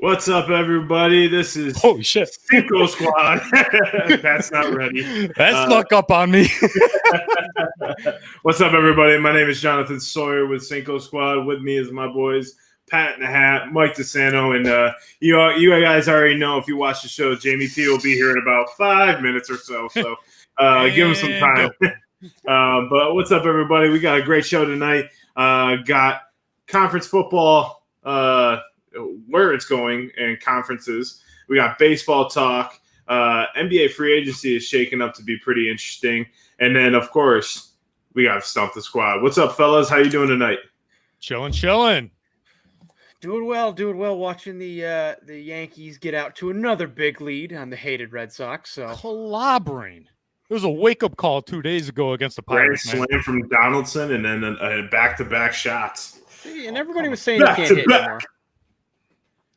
What's up, everybody? This is Holy shit. Cinco Squad. That's not ready. That snuck up on me. What's up, everybody? My name is Jonathan Sawyer with Cinco Squad. With me is my boys, Pat in the Hat, Mike DeSanto, and you guys already know if you watch the show, Jamie P will be here in about 5 minutes or so. So give him some time. But what's up, everybody? We got a great show tonight. Got conference football. Where it's going and conferences. We got baseball talk. NBA free agency is shaking up to be pretty interesting. And then, of course, we got Stump the Squad. What's up, fellas? How you doing tonight? Chilling. Doing well. Watching the Yankees get out to another big lead on the hated Red Sox. So Clobbering. It was a wake-up call 2 days ago against the Grand Pirates. slam from Donaldson and then back-to-back shots. and everybody was saying he can't hit anymore.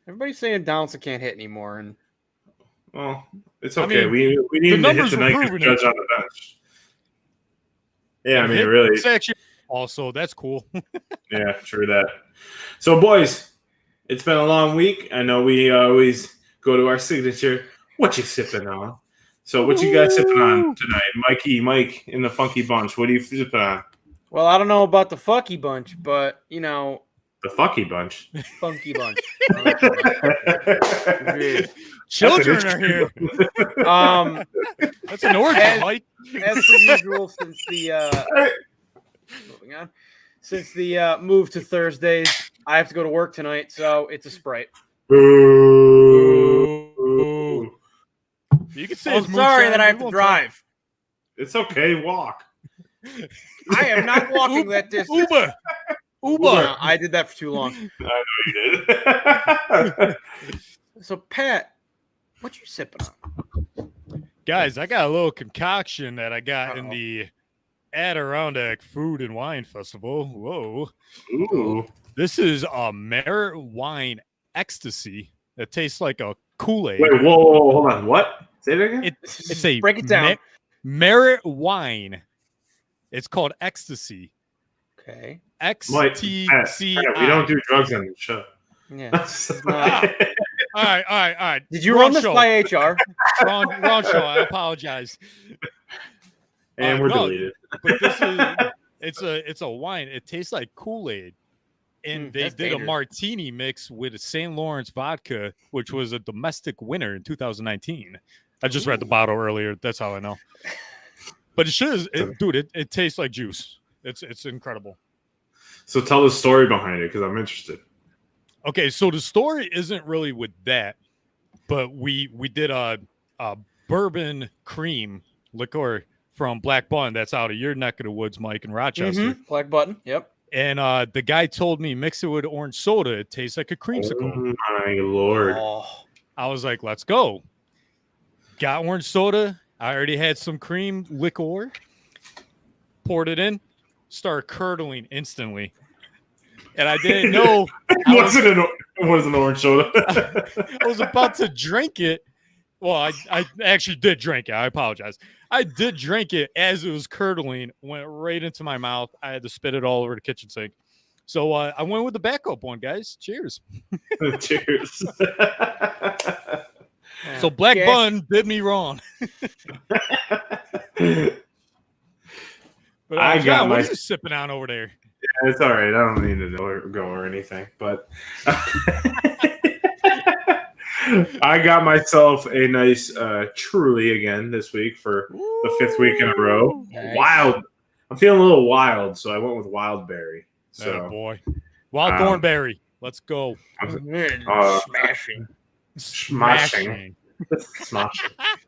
Everybody's saying Donaldson can't hit anymore, and well, it's okay. I mean, we need to hit the night judge on the bench. Yeah, I mean, really. It's actually also that's cool. Yeah, true that. So, boys, it's been a long week. I know we always go to our signature. What you sipping on? So, what you guys sipping on tonight, Mike in the Funky Bunch? What are you sipping on? well, I don't know about the Fucky Bunch, but you know. The Fucky Bunch. Funky Bunch. Children are here. That's an origin, Mike. As per usual, since the move to Thursdays, I have to go to work tonight, so it's a Sprite. Boo. You can say I'm sorry that I have to drive. It's okay. Walk. I am not walking that distance. Uber. I did that for too long. I know you did. So, Pat, what you sipping on? Guys, I got a little concoction that I got in the Adirondack Food and Wine Festival. Whoa. Ooh. This is a Merit Wine Ecstasy that tastes like a Kool-Aid. Wait, whoa, hold on. What? Say that again? It's a break it down. Merit Wine. It's called Ecstasy. Okay. XTC. We don't do drugs on the show. Yeah. All right. Did you run this by HR? Wrong show. I apologize. And we're deleted. But this it's a wine. It tastes like Kool-Aid. And they did a martini mix with a St. Lawrence vodka, which was a domestic winner in 2019. I just read the bottle earlier. That's how I know. But it tastes like juice. It's incredible. So tell the story behind it, because I'm interested. Okay, so the story isn't really with that, but we did a bourbon cream liqueur from Black Button that's out of your neck of the woods, Mike, in Rochester. Mm-hmm. Black Button, yep. And the guy told me mix it with orange soda. It tastes like a creamsicle. Oh, my Lord. I was like, let's go. Got orange soda. I already had some cream liqueur. Poured it in. Started curdling instantly. And I didn't know. It wasn't orange soda. I was about to drink it. Well, I actually did drink it. I apologize. I did drink it as it was curdling. Went right into my mouth. I had to spit it all over the kitchen sink. So I went with the backup one, guys. Cheers. Cheers. So Black Bun did me wrong. But John, what are you sipping on over there? Yeah, it's all right. I don't need to go or anything. But I got myself a nice Truly again this week for the 5th week in a row. Nice. Wild. I'm feeling a little wild, so I went with Wild Berry. So, boy. Wild Thornberry. Let's go. Smashing. Smashing.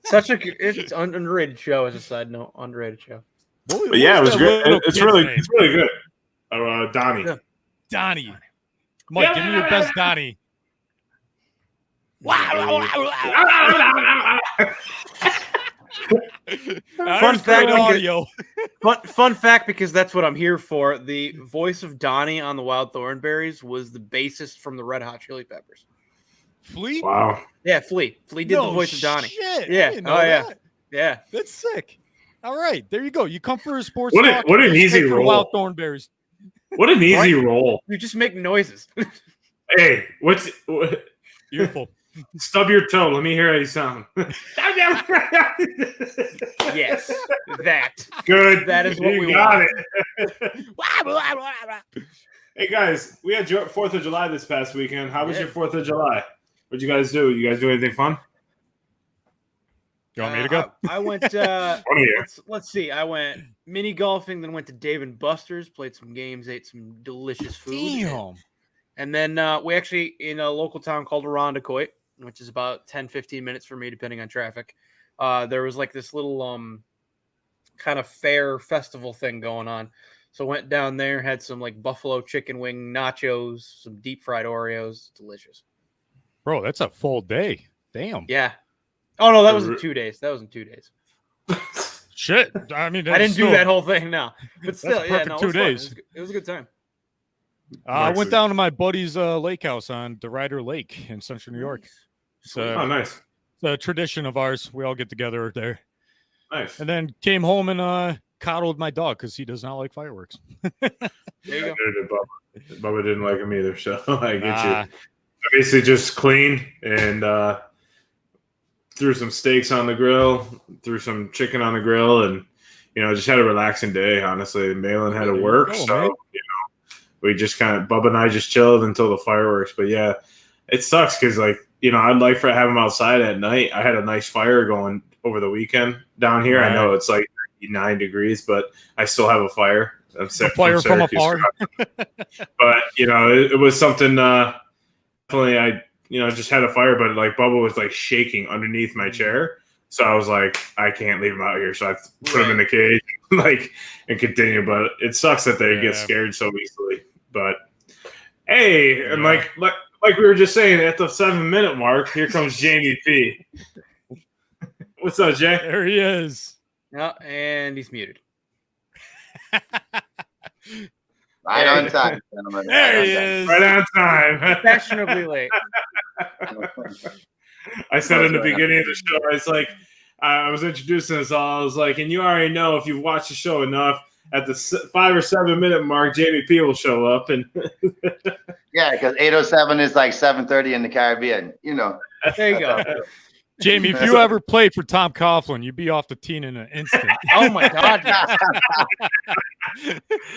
It's an underrated show, as a side note. Underrated show. But yeah, it was great. It's really good. Donnie. Donnie. Mike, give me your best Donnie. Fun fact, audio. Fun fact, because that's what I'm here for. The voice of Donnie on the Wild Thornberries was the bassist from the Red Hot Chili Peppers. Flea? Wow. Yeah, Flea. Flea did the voice of Donnie. Shit. Yeah. That. Yeah. That's sick. All right, there you go. You come for a sports What talk. What an easy roll. Wild Thornberries. What an easy roll. You just make noises. Hey, Beautiful. Stub your toe. Let me hear how you sound. Yes, that. Good. That is what we got want. it. Hey guys, we had 4th of July this past weekend. How was your 4th of July? What'd you guys do? You guys do anything fun? You want me to go? I went. Let's see. I went mini golfing, then went to Dave & Buster's, played some games, ate some delicious food. Damn. And then we actually in a local town called Irondequoit, which is about 10-15 minutes for me, depending on traffic. There was like this little kind of fair festival thing going on. So went down there, had some like buffalo chicken wing nachos, some deep fried Oreos. Delicious. Bro, that's a full day. Damn. Yeah. Oh, no, that was in 2 days. Shit. I mean, I didn't do that whole thing, no. But still, yeah, no, 2 days. It was a good time. I went down to my buddy's lake house on DeRider Lake in Central New York. Nice. It's a tradition of ours. We all get together there. Nice. And then came home and coddled my dog because he does not like fireworks. There you go. Bubba didn't like him either, so I get you. I basically just cleaned and threw some steaks on the grill, threw some chicken on the grill, and just had a relaxing day. Honestly, Malin had to work, so we just Bubba and I just chilled until the fireworks. But yeah, it sucks because I'd like to have him outside at night. I had a nice fire going over the weekend down here. Right. I know it's like 9 degrees, but I still have a fire. I'm sick fire from afar. But it was something. Definitely, I just had a fire, but Bubba was shaking underneath my chair. So I was like, I can't leave him out here. So I put him in the cage, and continue. But it sucks that they get scared so easily. But hey, and like we were just saying, at the 7-minute mark, here comes Jamie P. What's up, Jay? There he is. Yeah, and he's muted. Right on time, gentlemen. There he is. Right on time. Fashionably late. I said in the beginning of the show, it's like I was introducing us all. I was like, and you already know if you've watched the show enough, at the 5 or 7 minute mark, Jamie P will show up. And yeah, because 8:07 is like 7:30 in the Caribbean. There you go. Jamie, if you ever played for Tom Coughlin, you'd be off the team in an instant. Oh my God!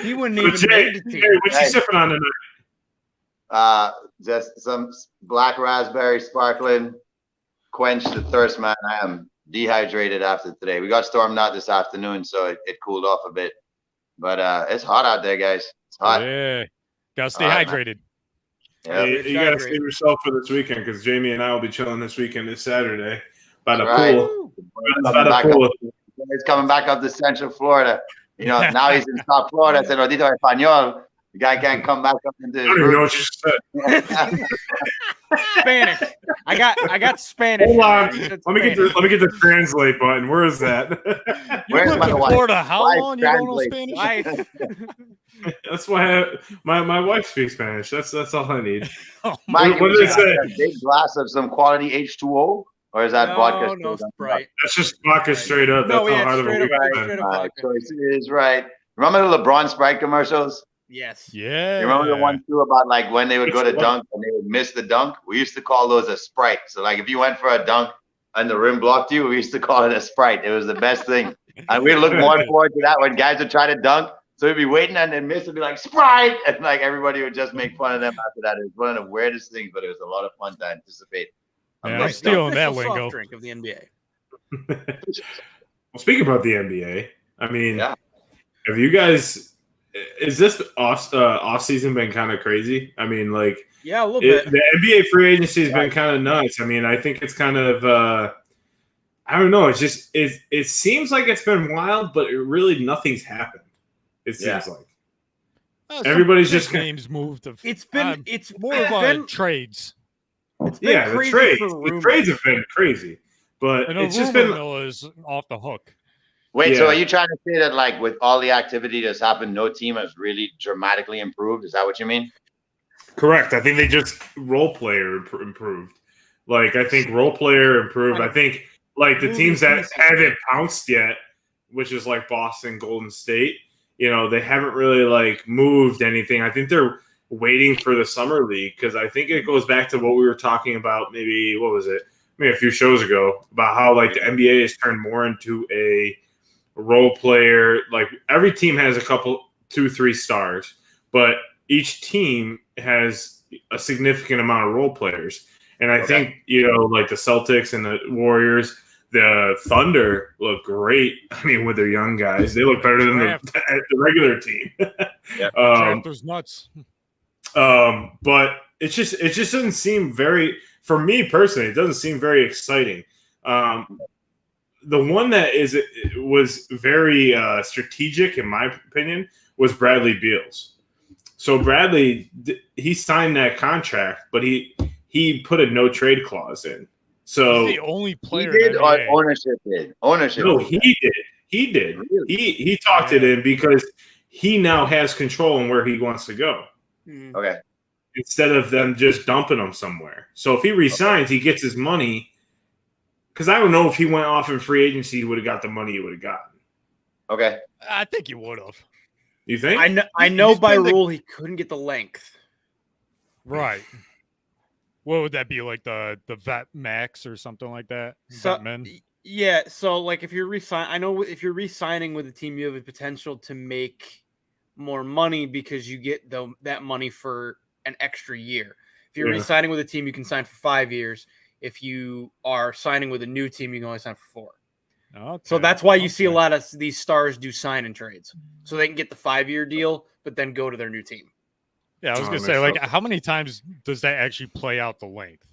He wouldn't even make the team. Hey, what's he sipping on tonight? Just some black raspberry sparkling. Quench the thirst, man. I am dehydrated after today. We got stormed out this afternoon, so it cooled off a bit. But it's hot out there, guys. It's hot. Yeah, gotta stay hydrated. Yeah. You got to save yourself for this weekend because Jamie and I will be chilling this weekend, this Saturday, by the pool. He's coming back up to Central Florida. Now he's in South Florida. I said, Rodito Español. The guy can't come back up into his I don't even know what you said. Spanish. I got Spanish. Hold on. Let me get the translate button. Where is that? Where's my wife? Florida? How long you don't know Spanish? That's why my wife speaks Spanish. That's all I need. Mike, what did it say? A big glass of some quality H2O, or is that vodka? No, Sprite. That's just vodka straight up. That's how hard of a week so it is right. Remember the LeBron Sprite commercials? Yes. Yeah. You remember the one too about when they would go to dunk and they would miss the dunk? We used to call those a Sprite. So if you went for a dunk and the rim blocked you, we used to call it a Sprite. It was the best thing. And we'd look more forward to that when guys would try to dunk. So we'd be waiting and then miss and be like, Sprite! And everybody would just make fun of them after that. It was one of the weirdest things, but it was a lot of fun to anticipate. I'm stealing that lingo. Drink of the NBA. Well, speaking about the NBA, I mean, have you guys... Is this off season been kind of crazy? I mean, a little bit. The NBA free agency has been kind of nuts. I mean, I think it's kind of I don't know. It's just it seems like it's been wild, but really nothing's happened. It seems like everybody's just names moved. It's more of trades. The trades have been crazy, but it's just been is off the hook. Wait, so are you trying to say that with all the activity that's happened, no team has really dramatically improved? Is that what you mean? Correct. I think they just role player improved. I think role player improved. I think the teams that haven't pounced yet, which is Boston, Golden State, they haven't really moved anything. I think they're waiting for the summer league, because I think it goes back to what we were talking about maybe a few shows ago, about how like the NBA has turned more into a role player. Like every team has a couple, 2-3 stars, but each team has a significant amount of role players. And I think, like the Celtics and the Warriors, the Thunder look great. I mean, with their young guys, they look better than the regular team. Drafters nuts. But it just doesn't seem for me personally, it doesn't seem very exciting. The one that was very strategic, in my opinion, was Bradley Beal's. So Bradley, he signed that contract, but he put a no trade clause in. So he's the only player. He did, or ownership did. Ownership. No, he did. He did. Really? He talked it in because he now has control on where he wants to go. Okay. Instead of them just dumping him somewhere. So if he resigns, he gets his money. Because I don't know if he went off in free agency, he would have got the money he would have gotten. Okay. I think he would have. You think? I know by rule he couldn't get the length. Right. What would that be, like the vet max or something like that? So, yeah, so like if you're if you're re-signing with a team, you have a potential to make more money because you get that money for an extra year. If you're re-signing with a team, you can sign for 5 years. If you are signing with a new team, you can only sign for 4. Okay. So that's why you see a lot of these stars do sign and trades, so they can get the 5-year deal, but then go to their new team. Yeah, I was gonna say, like, how many times does that actually play out the length?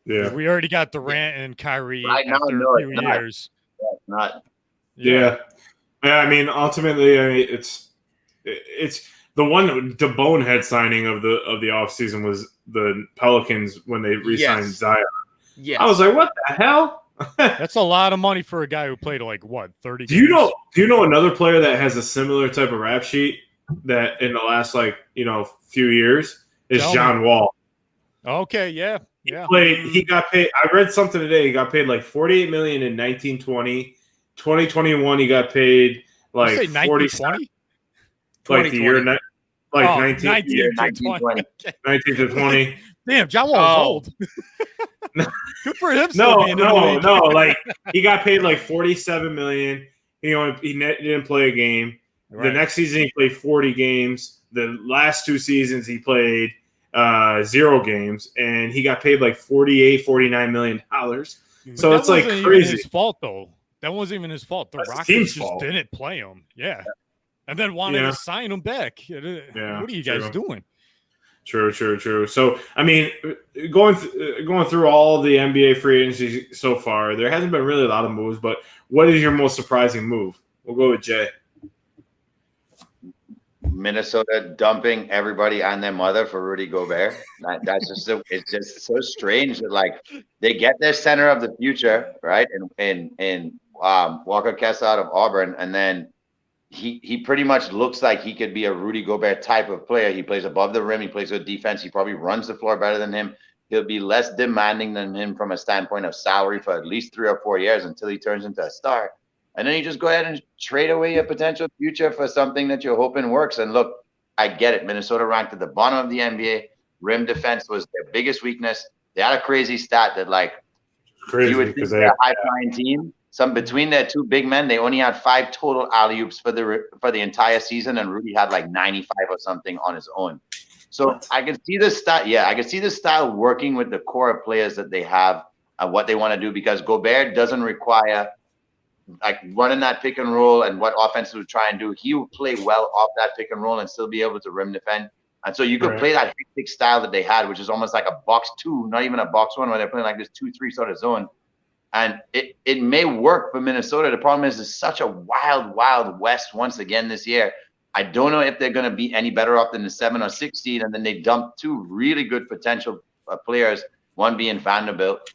Yeah, we already got Durant and Kyrie after a few years. It's not. Yeah. I mean, ultimately, it's the one the bonehead signing of the offseason was the Pelicans when they re-signed Zion. Yeah, I was like, what the hell? That's a lot of money for a guy who played 30 Do you know another player that has a similar type of rap sheet that in the last few years is John Wall? Okay, yeah. He got paid. I read something today. He got paid like $48 million in 1920. 2021, he got paid like 40. Like the year, 19 to 20. Damn, John Wall's old. Good for him. No. Like he got paid like $47 million. He didn't play a game. Right. The next season he played 40 games. The last 2 seasons he played 0 games, and he got paid like $49 million. So it's like crazy. Even his fault though. That wasn't even his fault. The Rockets just didn't play him. Yeah. And then wanted to sign him back. What are you guys doing? True. So, I mean, going through all the NBA free agency so far, there hasn't been really a lot of moves, but what is your most surprising move? We'll go with Jay. Minnesota dumping everybody and their mother for Rudy Gobert. That's just it's just so strange that like they get their center of the future, right? And Walker Kessler out of Auburn, and then he pretty much looks like he could be a Rudy Gobert type of player. He plays above the rim. He plays good defense. He probably runs the floor better than him. He'll be less demanding than him from a standpoint of salary for at least 3 or 4 years until he turns into a star. And then you just go ahead and trade away a potential future for something that you're hoping works. And look, I get it. Minnesota ranked at the bottom of the NBA. Rim defense was their biggest weakness. They had a crazy stat that you would think they're a high-flying team. Between their 2 big men, they only had 5 total alley-oops for the entire season, and Rudy had like 95 or something on his own. So I can see this stat. Yeah, I can see this style working with the core of players that they have and what they want to do, because Gobert doesn't require like running that pick and roll and what offenses would try and do. He would play well off that pick and roll and still be able to rim defend. And so you could play that hectic style that they had, which is almost like a box 2, not even a box 1, where they're playing like this 2-3 sort of zone. And it may work for Minnesota. The problem is it's such a wild west once again this year. I don't know if they're going to be any better off than the 7 or 6 seed. And then they dumped 2 really good potential players, one being Vanderbilt,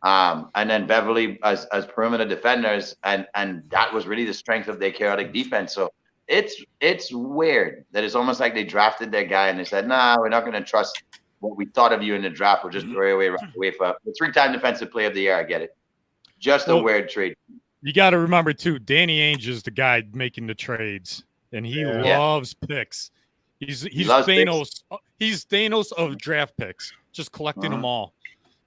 and then Beverly as perimeter defenders. And that was really the strength of their chaotic defense. So it's weird that it's almost like they drafted their guy and they said, nah, we're not going to trust what we thought of you in the draft. We'll just throw away for the 3-time defensive player of the year. I get it. Just a weird trade. You got to remember, too, Danny Ainge is the guy making the trades, and he loves picks. He's Thanos. He's Thanos of draft picks, just collecting them all.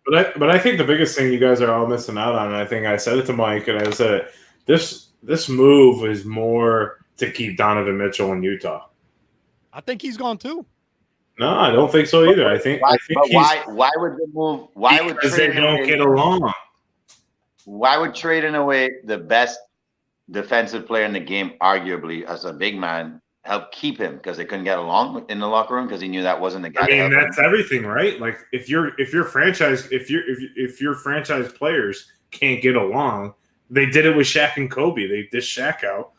But I think the biggest thing you guys are all missing out on, and I think I said it to Mike, and I said it, this move is more to keep Donovan Mitchell in Utah. I think he's gone too. No, I don't think so either. I think why would the move? Why would because they don't get along? Why would trading away the best defensive player in the game, arguably as a big man, help keep him? Because they couldn't get along in the locker room because he knew that wasn't the guy. I mean, that's everything, right? Like if your franchise players can't get along, they did it with Shaq and Kobe. They dished Shaq out,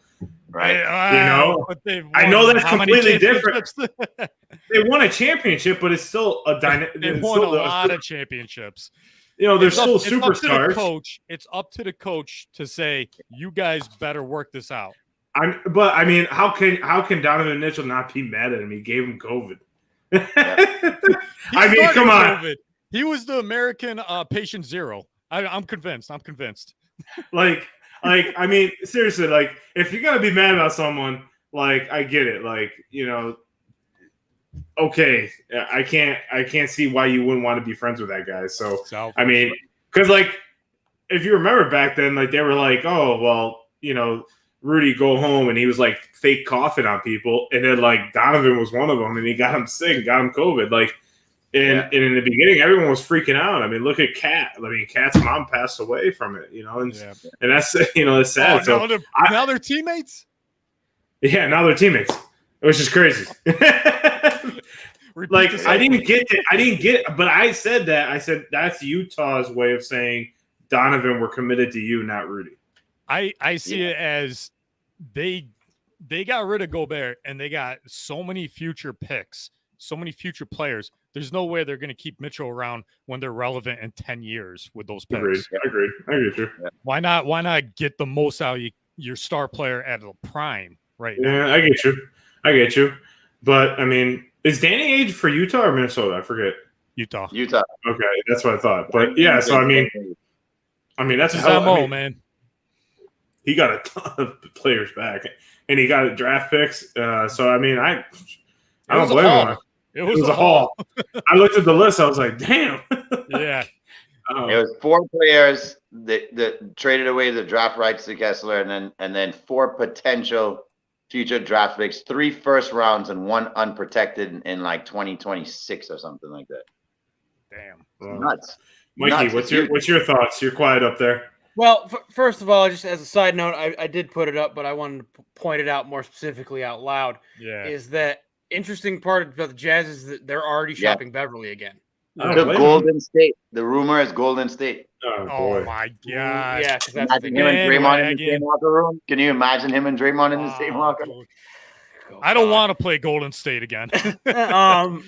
right? I know that's completely different. They won a championship, but it's still a dynamic. They won a lot of championships. They're still superstars. It's up to the coach to say, you guys better work this out. But I mean, how can Donovan Mitchell not be mad at him? He gave him COVID. I mean, come on. COVID. He was the American patient zero. I'm convinced. Like, I mean, seriously, like, if you're gonna be mad about someone, like, I get it. Like, okay, I can't see why you wouldn't want to be friends with that guy. So I mean, because like, if you remember back then, like they were like, oh well, Rudy go home, and he was like fake coughing on people, and then like Donovan was one of them, and he got him sick, got him COVID. Like, and in the beginning, everyone was freaking out. I mean, look at Kat. I mean, Kat's mom passed away from it, and that's it's sad. Oh, now they're teammates. Yeah, now they're teammates, which is crazy. Like I didn't get it, but I said that. I said that's Utah's way of saying, Donovan, we're committed to you, not Rudy. I see it as they got rid of Gobert, and they got so many future picks, so many future players. There's no way they're going to keep Mitchell around when they're relevant in 10 years with those picks. I agree. Sure. Why not get the most out of your star player at the prime right now? Yeah, I get you. But I mean, is Danny Ainge for Utah or Minnesota? I forget. Utah. Okay, that's what I thought. But yeah, so I mean that's his MO, man. He got a ton of players back, and he got draft picks. So I mean, I don't blame him. It was a haul. I looked at the list. I was like, damn. Yeah. It was 4 players that traded away the draft rights to Kessler, and then 4 potential future draft picks, 3 first rounds, and 1 unprotected in like 2026 or something like that. Damn. Nuts. Mikey, what's your thoughts? You're quiet up there. Well, first of all, just as a side note, I did put it up, but I wanted to point it out more specifically out loud. Yeah. Is that interesting part about the Jazz is that they're already shopping Beverly again. To Golden State. The rumor is Golden State. Oh my God. Yeah, that's imagine him and Draymond in the same locker room. Can you imagine him and Draymond in the same locker room? I don't want to play Golden State again. But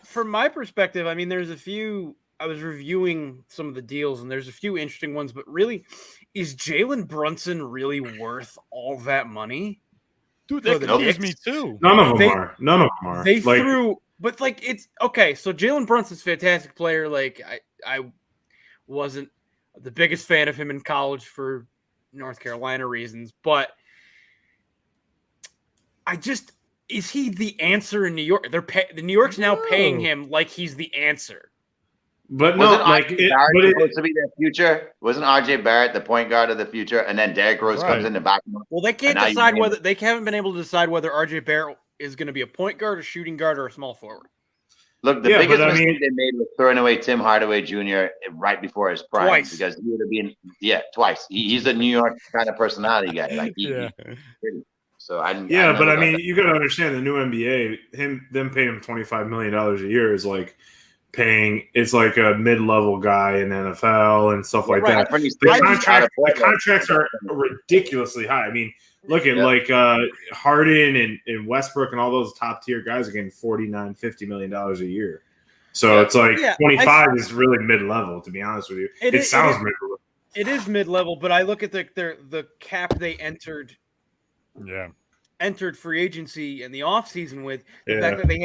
from my perspective, I mean, there's a few. I was reviewing some of the deals, and there's a few interesting ones. But really, is Jalen Brunson really worth all that money? Dude, that confused me too. None of them are. They threw, but like it's okay. So Jalen Brunson's a fantastic player. Like I wasn't the biggest fan of him in college for North Carolina reasons, but is he the answer in New York? The New York's now paying him like he's the answer. But wasn't supposed to be their future? Wasn't RJ Barrett the point guard of the future, and then Derrick Rose comes in the back? Well, they can't decide whether they haven't been able to decide whether RJ Barrett is going to be a point guard, a shooting guard, or a small forward. Look, the biggest mistake they made was throwing away Tim Hardaway Jr. right before his prime. Twice. Because he would have been twice. He's a New York kind of personality guy. Like so I mean, you got to understand the new NBA. Them paying him $25 million a year is like. It's like a mid-level guy in NFL and stuff like that. The contracts are ridiculously high. I mean, look at like Harden and Westbrook and all those top-tier guys are getting $49, $50 million a year. So it's like 25 is really mid-level, to be honest with you. It sounds mid-level. It is mid-level, but I look at the cap they entered free agency in the offseason with the fact that they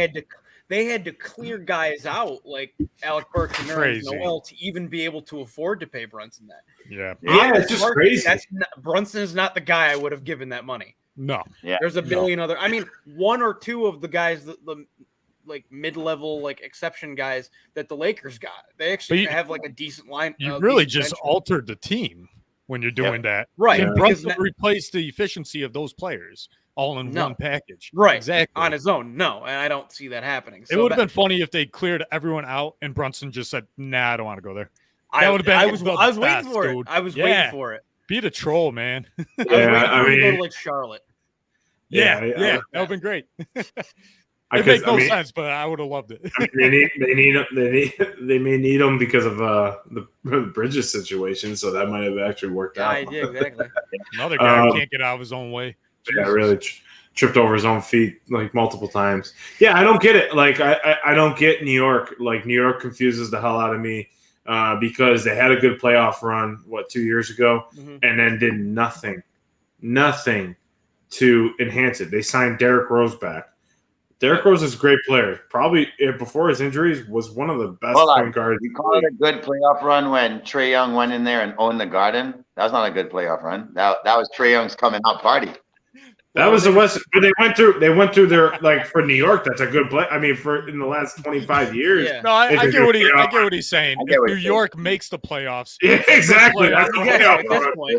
had to clear guys out like Alec Burks and Nerlens Noel to even be able to afford to pay Brunson that. Yeah, it's just crazy. Brunson is not the guy I would have given that money. No. Yeah. There's a billion other. I mean, one or two of the guys, the like mid-level, like exception guys that the Lakers got. They actually have like a decent line. You really just altered the team when you're doing that. Right. Can Brunson replace the efficiency of those players all in one package? Right. Exactly. On his own. No. And I don't see that happening. So it would have been funny if they cleared everyone out and Brunson just said, nah, I don't want to go there. That would have been I was waiting for it. I was waiting for it. Be the troll, man. I mean, go to like Charlotte. Yeah, that would have been great. It makes no sense, but I would have loved it. I mean, they may need him because of the Bridges situation, so that might have actually worked out. Yeah, exactly. Another guy can't get out of his own way. Yeah, really tripped over his own feet like multiple times. Yeah, I don't get it. Like I don't get New York. Like New York confuses the hell out of me because they had a good playoff run 2 years ago, and then did nothing to enhance it. They signed Derrick Rose back. Derrick Rose is a great player. Probably before his injuries was one of the best point guards. You call it a good playoff run when Trae Young went in there and owned the Garden? That was not a good playoff run. That was Trae Young's coming out party. That was the West, but they went through their like for New York. That's a good play. I mean, for in the last 25 years. Yeah. No, I get what he's saying. If New York makes the playoffs, exactly. That's the playoff run.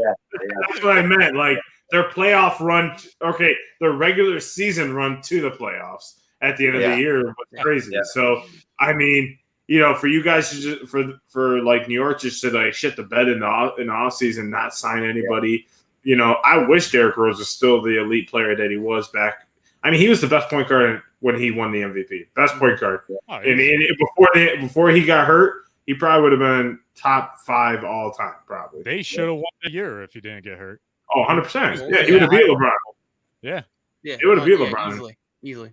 That's what I meant. Like their playoff run. Okay, their regular season run to the playoffs at the end of the year was crazy. Yeah. So I mean, for you guys to just for like New York just to like shit the bed in the off season, not sign anybody. Yeah. I wish Derrick Rose was still the elite player that he was back. I mean, he was the best point guard when he won the MVP. Best point guard. Oh, and before he got hurt, he probably would have been top 5 all time, probably. They should have won the year if he didn't get hurt. Oh, 100%. Yeah, he would have beat LeBron. Yeah. He would have beat LeBron. Easily.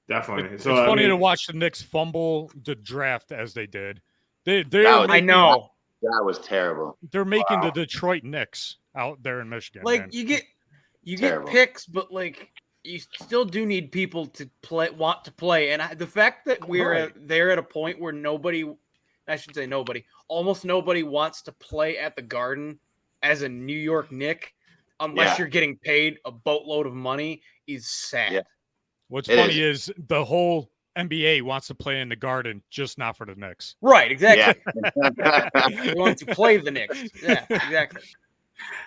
Definitely. It's funny to watch the Knicks fumble the draft as they did. I know. That was terrible. They're making the Detroit Knicks out there in Michigan. Like man. you get picks, but like you still do need people to want to play. And the fact that they're at a point where almost nobody wants to play at the Garden as a New York Knick unless you're getting paid a boatload of money is sad. Yeah. What's funny is the whole NBA wants to play in the Garden, just not for the Knicks. Right, exactly. Yeah. They want to play the Knicks. Yeah, exactly.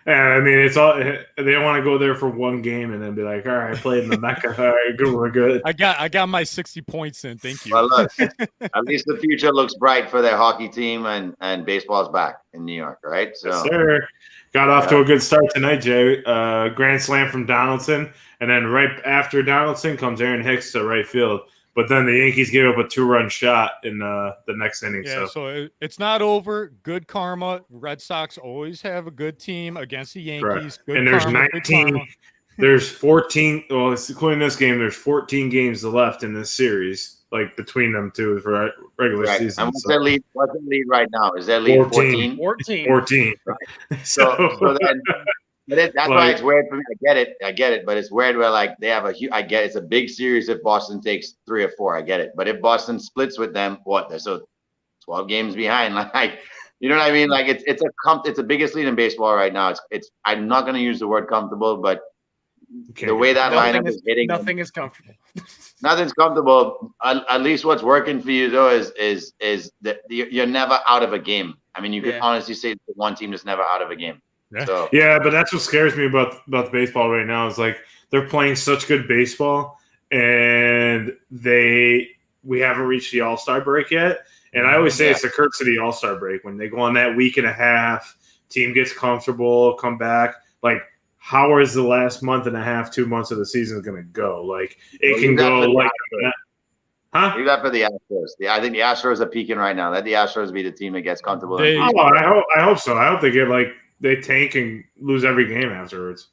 And I mean, it's all they want to go there for one game and then be like, "All right, I played in the Mecca. All right, good, we're good." I got my 60 points in. Thank you. Well, look, at least the future looks bright for their hockey team and baseball's back in New York, right? So, yes, sir. Got off to a good start tonight, Jay. Grand slam from Donaldson, and then right after Donaldson comes Aaron Hicks to right field. But then the Yankees gave up a 2-run shot in the next inning. Yeah, so it's not over. Good karma. Red Sox always have a good team against the Yankees. Good and there's karma, 19. There's 14. Well, including this game, there's 14 games left in this series, like between them two for regular season. And what's their lead right now? Is their lead 14? 14. Right. So then. That's why it's weird for me. I get it, but it's weird where like they have I get it's a big series if Boston takes 3 or 4. I get it, but if Boston splits with them, they're so 12 games behind. Like, you know what I mean? Like it's the biggest lead in baseball right now. It's I'm not going to use the word comfortable, but the way that lineup is hitting, nothing is comfortable. Nothing's comfortable. At least what's working for you though is that you're never out of a game. I mean, you could honestly say the one team that's never out of a game. Yeah, but that's what scares me about the baseball right now is like they're playing such good baseball and we haven't reached the All-Star break yet. And I always say it's the curse of the All-Star break when they go on that week and a half, team gets comfortable, come back. Like, how is the last month and a half, 2 months of the season going to go? Like, it can go like that. Huh? Leave that for the Astros. I think the Astros are peaking right now. Let the Astros be the team that gets comfortable. I hope so. I hope they get they tank and lose every game afterwards.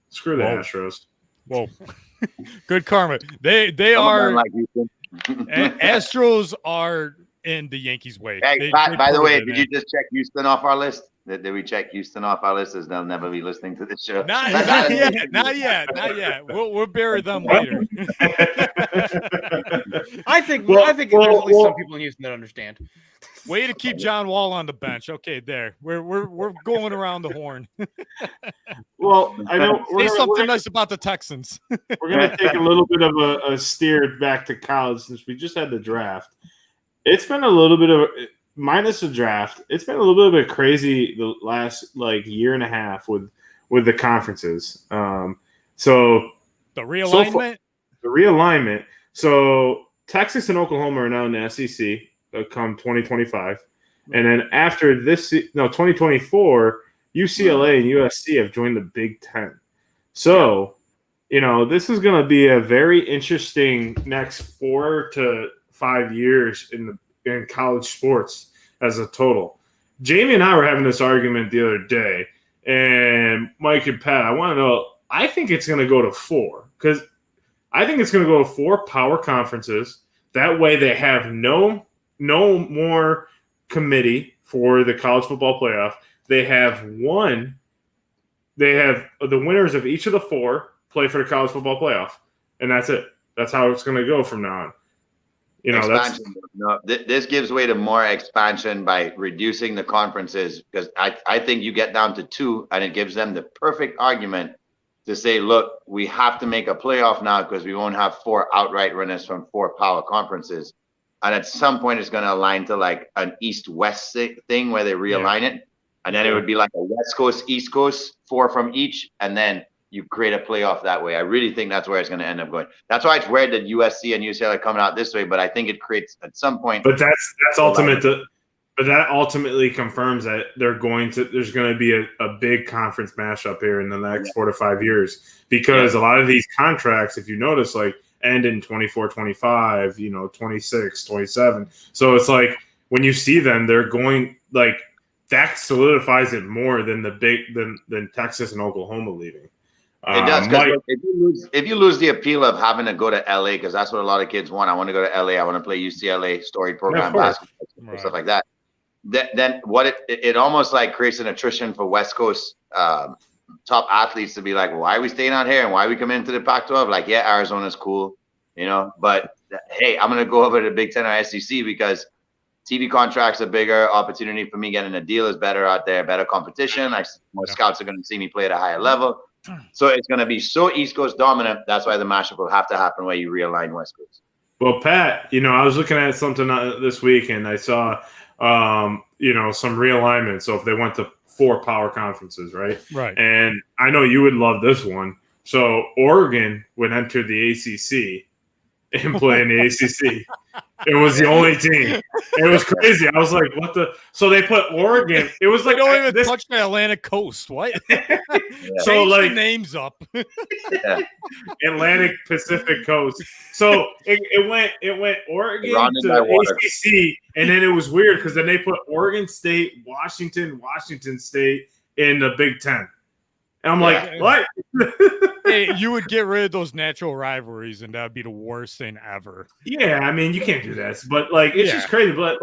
Screw the Astros. Whoa. Good karma. They are like Astros are in the Yankees' way. Hey, by the way, did you just check Houston off our list? Did we check Houston off our list? As they'll never be listening to this show. Not yet. We'll bury them later. I think there's at least some people in Houston that understand. Way to keep John Wall on the bench. Okay, there. We're going around the horn. Well, I know Say something nice about the Texans. We're going to take a little bit of a steer back to college since we just had the draft. It's been a little bit of minus the draft. It's been a little bit of a crazy the last year and a half with the conferences. So the realignment. The realignment. So Texas and Oklahoma are now in the SEC come 2025. And then after 2024, UCLA and USC have joined the Big Ten. So, this is going to be a very interesting next 4 to 5 years in college sports as a total. Jamie and I were having this argument the other day, and Mike and Pat, I want to know, I think it's going to go to 4 because I think it's going to go to 4 power conferences. That way they have no more committee for the college football playoff. They have the winners of each of the 4 play for the college football playoff, and that's it. That's how it's going to go from now on. This gives way to more expansion by reducing the conferences, because I think you get down to 2 and it gives them the perfect argument to say, look, we have to make a playoff now because we won't have 4 outright winners from 4 power conferences. And at some point it's going to align to like an East-West thing where they realign it. And then it would be like a West Coast, East Coast, 4 from each. And then you create a playoff that way. I really think that's where it's going to end up going. That's why it's weird that USC and UCLA are coming out this way, but I think it creates at some point. But that's ultimate. But that ultimately confirms that there's going to be a big conference mashup here in the next 4 to 5 years, because a lot of these contracts, if you notice, end in 24, 25, 26, 27. So it's like when you see them, they're going that solidifies it more than than Texas and Oklahoma leaving. It does, because if you lose the appeal of having to go to LA, because that's what a lot of kids want. I want to go to LA. I want to play UCLA, storied program basketball, stuff like that. Then what it almost creates an attrition for West Coast top athletes to be like, well, why are we staying out here and why are we coming into the Pac-12? Arizona's cool, but hey, I'm going to go over to the Big Ten or SEC because TV contracts are bigger. Opportunity for me getting a deal is better out there, better competition. More scouts are going to see me play at a higher level. So it's going to be so East Coast dominant. That's why the mashup will have to happen where you realign West Coast. Well, Pat, I was looking at something this week and I saw, some realignment. So if they went to 4 power conferences, right? Right. And I know you would love this one. So Oregon would enter the ACC and play in the ACC. It was the only team. It was crazy. I was like, what the? So they put Oregon. It was like, they don't even touch the Atlantic coast. What? So the names up. Atlantic Pacific coast. So it went Oregon to ACC, and then it was weird because then they put Oregon State, Washington State in the Big Ten. And I'm like, what? Hey, you would get rid of those natural rivalries, and that would be the worst thing ever. Yeah, I mean, you can't do that. But it's just crazy. But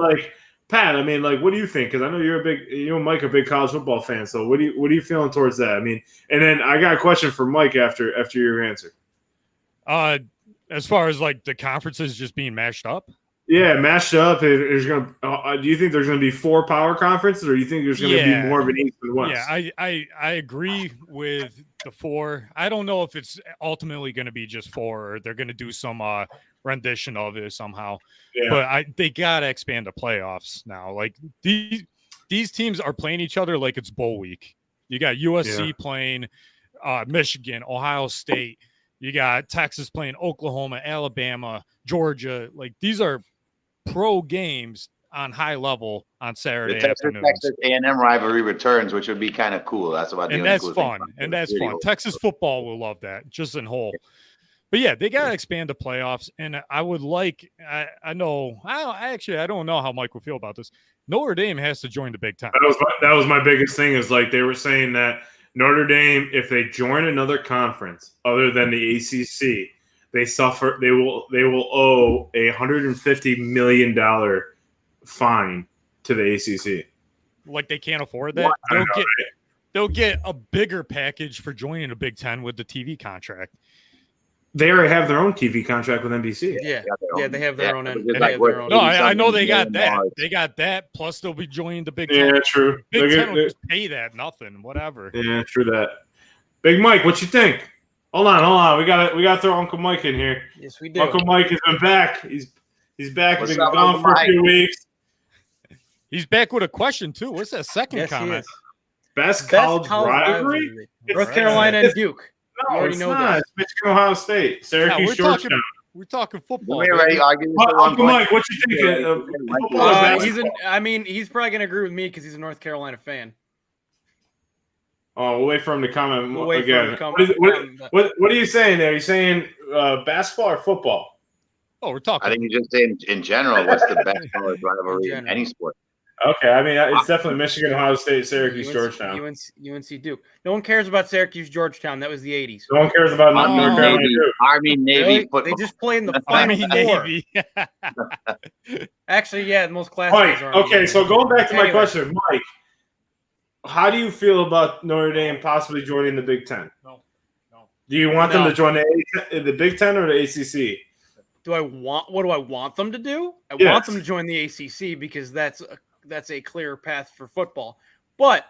Pat, I mean, what do you think? Because I know you and Mike are big college football fans. So what are you feeling towards that? I mean, and then I got a question for Mike after your answer. As far as the conferences just being mashed up. Yeah, mashed up. There's gonna. Do you think there's gonna be 4 power conferences, or do you think there's gonna be more of an East and West? Yeah, I agree with the 4. I don't know if it's ultimately going to be just 4, or they're going to do some rendition of it somehow. Yeah. But they gotta expand the playoffs now. These teams are playing each other like it's bowl week. You got USC playing Michigan, Ohio State. You got Texas playing Oklahoma, Alabama, Georgia. These are pro games on high level on Saturday afternoons. Texas A&M rivalry returns, which would be kind of cool. That's about and that's fun. And that's fun. Texas football will love that, just in whole. But yeah, they got to expand the playoffs. And I would I don't know how Mike would feel about this. Notre Dame has to join the Big Ten. That was my biggest thing is they were saying that Notre Dame, if they join another conference other than the ACC, they will owe $150 million fine to the ACC. They can't afford that. They'll get a bigger package for joining the Big Ten with the TV contract. They already have their own TV contract with NBC. Yeah, they have their own. Just They like have what- their own. No, I know they got $80 that. million. They got that. Plus, they'll be joining the Big Ten. Yeah, true. Big Ten will They're- just pay that nothing, whatever. Yeah, true that. Big Mike, what you think? Hold on. We gotta throw Uncle Mike in here. Yes, we do. Uncle Mike has been back. He's back. What's He's been up, gone Uncle for a Mike? few weeks. He's back with a question too. What's that second Yes, he comment? is. Best Best college rivalry? North Right. Carolina and Duke. No, You already it's know not. that. It's Michigan, Ohio State, Syracuse, Georgetown. We're talking football. We already argued this Well, at one Uncle point. Mike, what you think? Football or basketball? He's probably gonna agree with me because he's a North Carolina fan. Oh, we'll wait for him to comment We'll wait for him again. to come- What are you saying there? Are you saying basketball or football? Oh, we're talking. I think you just say in general, what's the best college rivalry in general. any sport? Okay, I mean it's definitely Michigan, Ohio State, Syracuse, Georgetown. UNC Duke. No one cares about Syracuse, Georgetown. That was the 80s. No one cares about Oh, North Carolina. Navy, Duke. Army, Navy, Really? football. They just play in the Final Army Four. Navy. Actually, yeah, the most classic. Mike, is Army okay, Navy. so going back to my Anyway. question, Mike, how do you feel about Notre Dame possibly joining the Big Ten? No. Do you want them No. to join the Big Ten or the ACC? What do I want them to do? I Yes. want them to join the ACC because that's a clear path for football. But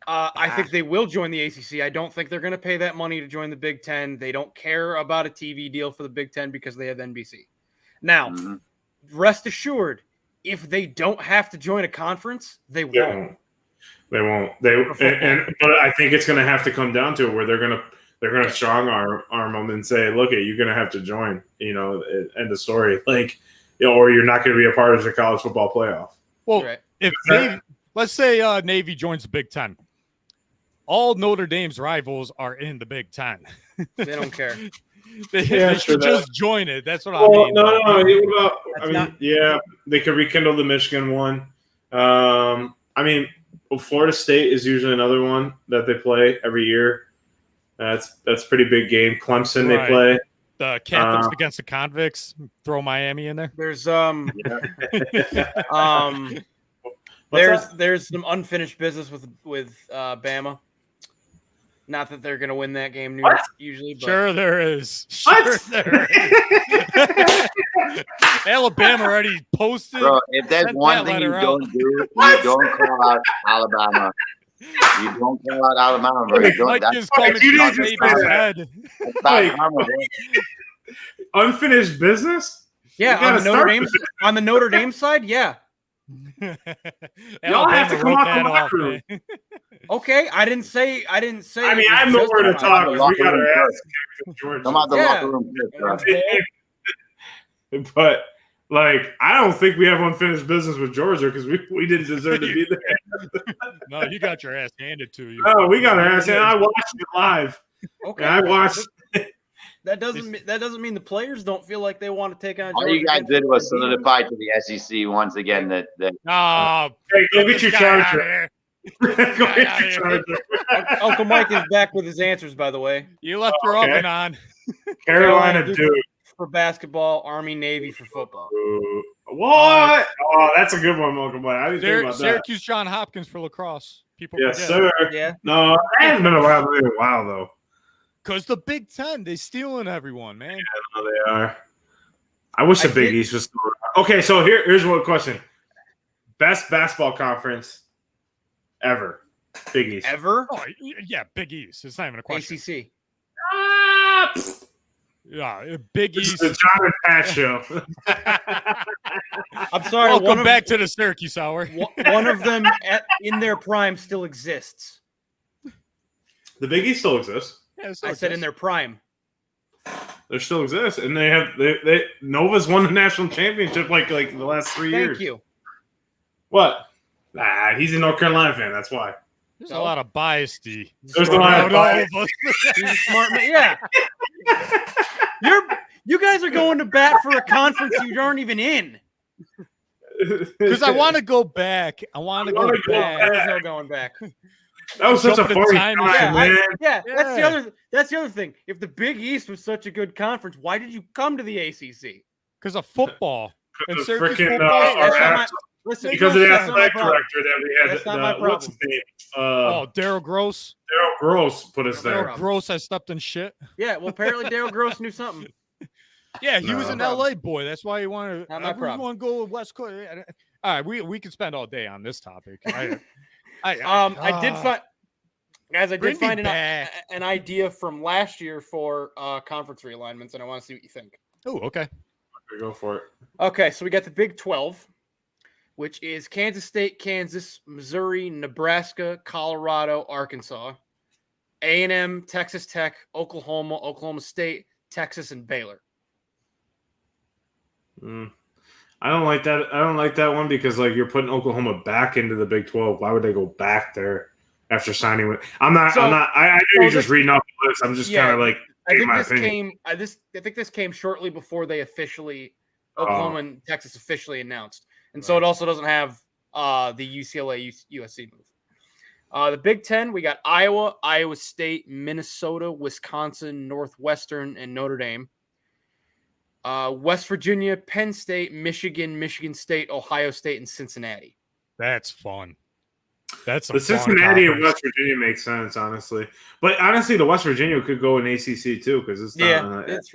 I think they will join the ACC. I don't think they're going to pay that money to join the Big Ten. They don't care about a TV deal for the Big Ten because they have NBC. Now, Mhm. rest assured, if they don't have to join a conference, they They won't. won't. They won't. But I think it's going to have to come down to it where they're going to strong arm them and say, look, you're going to have to join. End of story. Or you're not going to be a part of the college football playoff. Well, Right. if Navy, let's say Navy joins the Big Ten, all Notre Dame's rivals are in the Big Ten. They don't care. They Yeah, should true just join it. That's what I Well, mean. no. Yeah, they could rekindle the Michigan one. Florida State is usually another one that they play every year. That's pretty big game. Clemson Right. they play. The Catholics against the convicts. Throw Miami in there. There's What's that? there's some unfinished business with Bama. Not that they're going to win that game What? usually, but Sure, there is. What? Sure, there is. Alabama already posted. Bro, if there's Sent one that thing you letter don't out. do, you don't call out Alabama. You don't call out Alabama, bro. You don't. Mike That's is coming you to didn't just baby's say that. head. bad Like- karma, bro. Unfinished business? yeah, You gotta on the Notre Dame side, yeah. Y'all have to come wrote out that the off, locker room. man. Okay, I didn't say. I mean, it was I have nowhere to justified. talk. The We locker got room our first. ass Georgia. Come out the Yeah. locker room first, bro. But I don't think we have unfinished business with Georgia because we didn't deserve to be there. No, you got your ass handed to you. No, we got our ass. And I watched it live. Okay, And I watched. that doesn't mean the players don't feel like they want to take on. All Georgia you guys against did was Florida. solidify to the SEC once again that Oh, Hey, go get this your guy outta charger. here. Go Guy get outta your here. charger. Uncle Mike is back with his answers, by the way. You left your Okay. oven on. Carolina Duke Duke. for basketball, Army Navy for football. What? Oh, that's a good one, Malcolm. I didn't think about that. Syracuse John Hopkins for lacrosse. People Yes, forget. sir. Yeah, No, it hasn't been a while. It's been a while though. Because the Big Ten, they stealing everyone, man. No, they are. I wish the I Big did- East was still around. Okay, so here's one question: best basketball conference ever. Big East. ever Oh, yeah, Big East. It's not even a question. ACC. Ah, Yeah, Big this is East. the John and Pat show. I'm sorry. Welcome back to the Syracuse Hour. One of them in their prime still exists. The Big East still exists. Yeah, so I said in their prime. They still exist, and they Nova's won the national championship like the last 3 years. Thank you. What? Nah, he's a North Carolina fan. That's why. There's a lot of bias, D. There's a lot of bias. He's a smart man. Yeah. You guys are going to bat for a conference you aren't even in. Because I want to go back. I want to go wanna go back. There's no going back. That was such a Jumping in funny time time, machine. man. Yeah, Yeah. that's the other thing. If the Big East was such a good conference, why did you come to the ACC? Because of football. And The Syracuse frickin', football. That's not our my- Listen, because of the that's not my athletic problem. director that we had. That's not my What's his problem. name? Daryl Gross. Daryl Gross put us there. Daryl Gross has stepped in shit. Yeah, well, apparently Daryl Gross knew something. Yeah, he was No. an LA boy. That's why he wanted Not my problem. everyone go West Coast. All right, we could spend all day on this topic. I did find, guys, I did find an idea from last year for conference realignments, and I want to see what you think. Oh, okay. Go for it. Okay, so we got the Big 12, which is Kansas State, Kansas, Missouri, Nebraska, Colorado, Arkansas, A&M, Texas Tech, Oklahoma, Oklahoma State, Texas, and Baylor. I don't like that. I don't like that one because like you're putting Oklahoma back into the Big 12. Why would they go back there after signing with? I know you're just reading off the list. I'm just kind of like. I think this came shortly before they officially Oklahoma and Texas officially announced, and so it also doesn't have the UCLA USC move. The Big 10, we got Iowa, Iowa State, Minnesota, Wisconsin, Northwestern, and Notre Dame. West Virginia, Penn State, Michigan, Michigan State, Ohio State, and Cincinnati. That's fun. That's the Cincinnati and West Virginia makes sense, honestly. But honestly, the West Virginia could go in ACC too because it's not, it's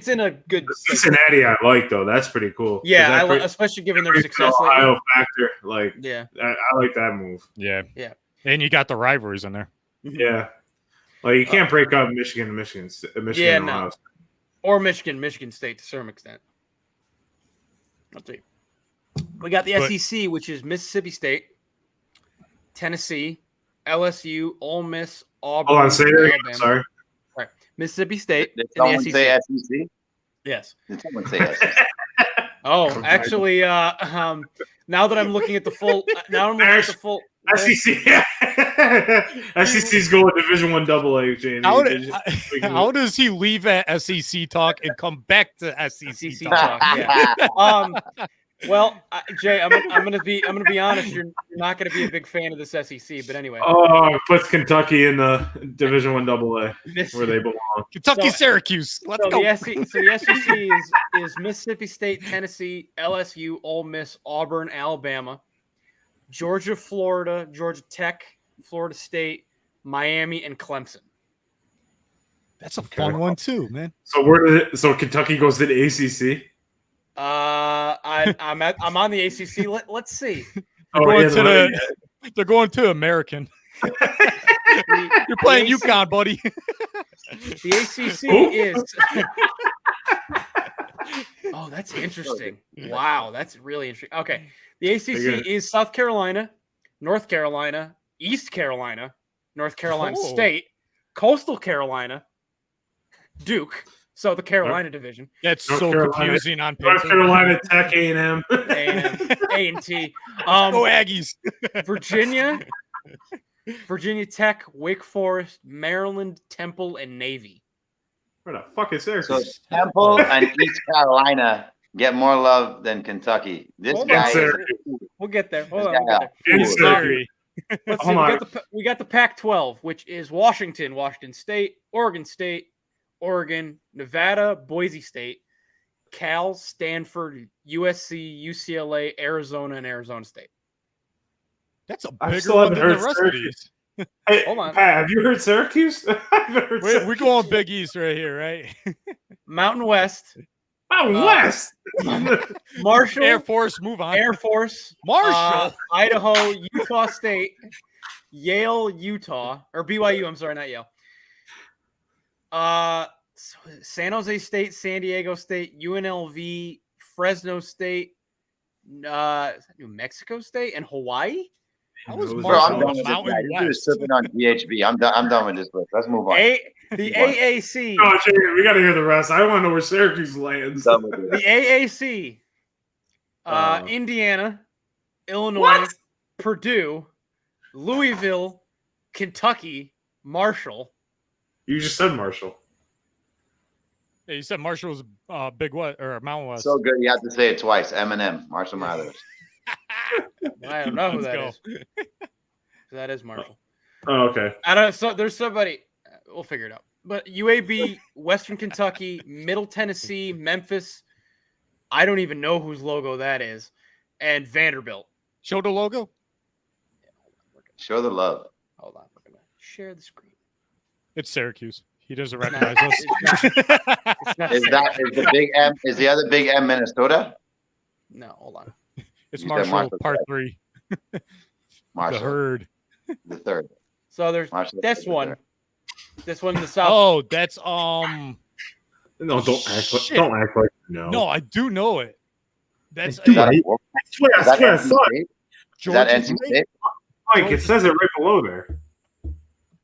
in a good. Cincinnati, I like though. That's pretty cool. Yeah, especially given their success. Ohio factor, like I like that move. Yeah, and you got the rivalries in there. Yeah, like you can't break up Michigan and Michigan. No. Or Michigan State to some extent. Let's see. We got the SEC, which is Mississippi State, Tennessee, LSU, Ole Miss, Auburn. Hold on, say that again. Sorry. Right. Mississippi State. Did someone say SEC? Yes. Did someone say SEC? Oh, actually, now that I'm looking at the full, SEC. SEC's going with Division I AA, Jamie. How does he leave at SEC talk and come back to SEC talk? Yeah. Well, Jay, I'm gonna be honest. You're not gonna be a big fan of this SEC, but anyway. Oh, puts Kentucky in the Division I AA where they belong. Kentucky, Syracuse. Let's go. The SEC is Mississippi State, Tennessee, LSU, Ole Miss, Auburn, Alabama, Georgia, Florida, Georgia Tech, Florida State, Miami, and Clemson. That's a fun one too, man. So Kentucky goes to the ACC. I'm on the ACC. Let's see. They're going to American. You're playing UConn, buddy. The ACC is. Oh, that's interesting. Wow, that's really interesting. Okay, the ACC is South Carolina, North Carolina, East Carolina, North Carolina State, Coastal Carolina, Duke. So the Carolina division. That's so confusing on paper. North Carolina Tech, A&M. A&T. Go Aggies. Virginia Tech, Wake Forest, Maryland, Temple, and Navy. Where the fuck is there? So Temple and East Carolina get more love than Kentucky. We'll get there. Hold on. We got the Pac-12, which is Washington, Washington State, Oregon, Nevada, Boise State, Cal, Stanford, USC, UCLA, Arizona, and Arizona State. That's a bigger one than the rest of these. Hey, hold on. Pat, have you heard Syracuse? We're going Big East right here, right? Mountain West. West. Marshall. Air Force, move on. Air Force. Marshall. Idaho, Utah State, Yale, Utah. Or BYU, I'm sorry, not Yale. San Jose State, San Diego State, UNLV, Fresno State, New Mexico State, and Hawaii. I'm done with this guy. You're sipping on GHB. I'm done with this list. Let's move on. The AAC. Oh, Jay, we got to hear the rest. I want to know where Syracuse lands. The AAC. Indiana, Illinois, Purdue, Louisville, Kentucky, Marshall. You just said Marshall. Yeah, you said Marshall was Big West or Mountain West. So good, you have to say it twice. Eminem, Marshall Mathers. I don't know who that is. That is Marshall. Oh, okay. I don't. So there's somebody. We'll figure it out. But UAB, Western Kentucky, Middle Tennessee, Memphis. I don't even know whose logo that is. and Vanderbilt. Show the logo. Show the love. Hold on, we're gonna share the screen. It's Syracuse. He doesn't recognize us. It's not Is the big M? Is the other big M Minnesota? No, hold on. It's You said Marshall, Marshall, part right? 3. Marshall, The herd. the third. So there's Marshall, this the one. third. This one in the south. Oh, that's No, don't act like Shit. no. No, I do know it. That's Dude, Is that, I a, swear, is that I NC saw it. State? Is that Georgia NC State? State? Mike, it says it right below there.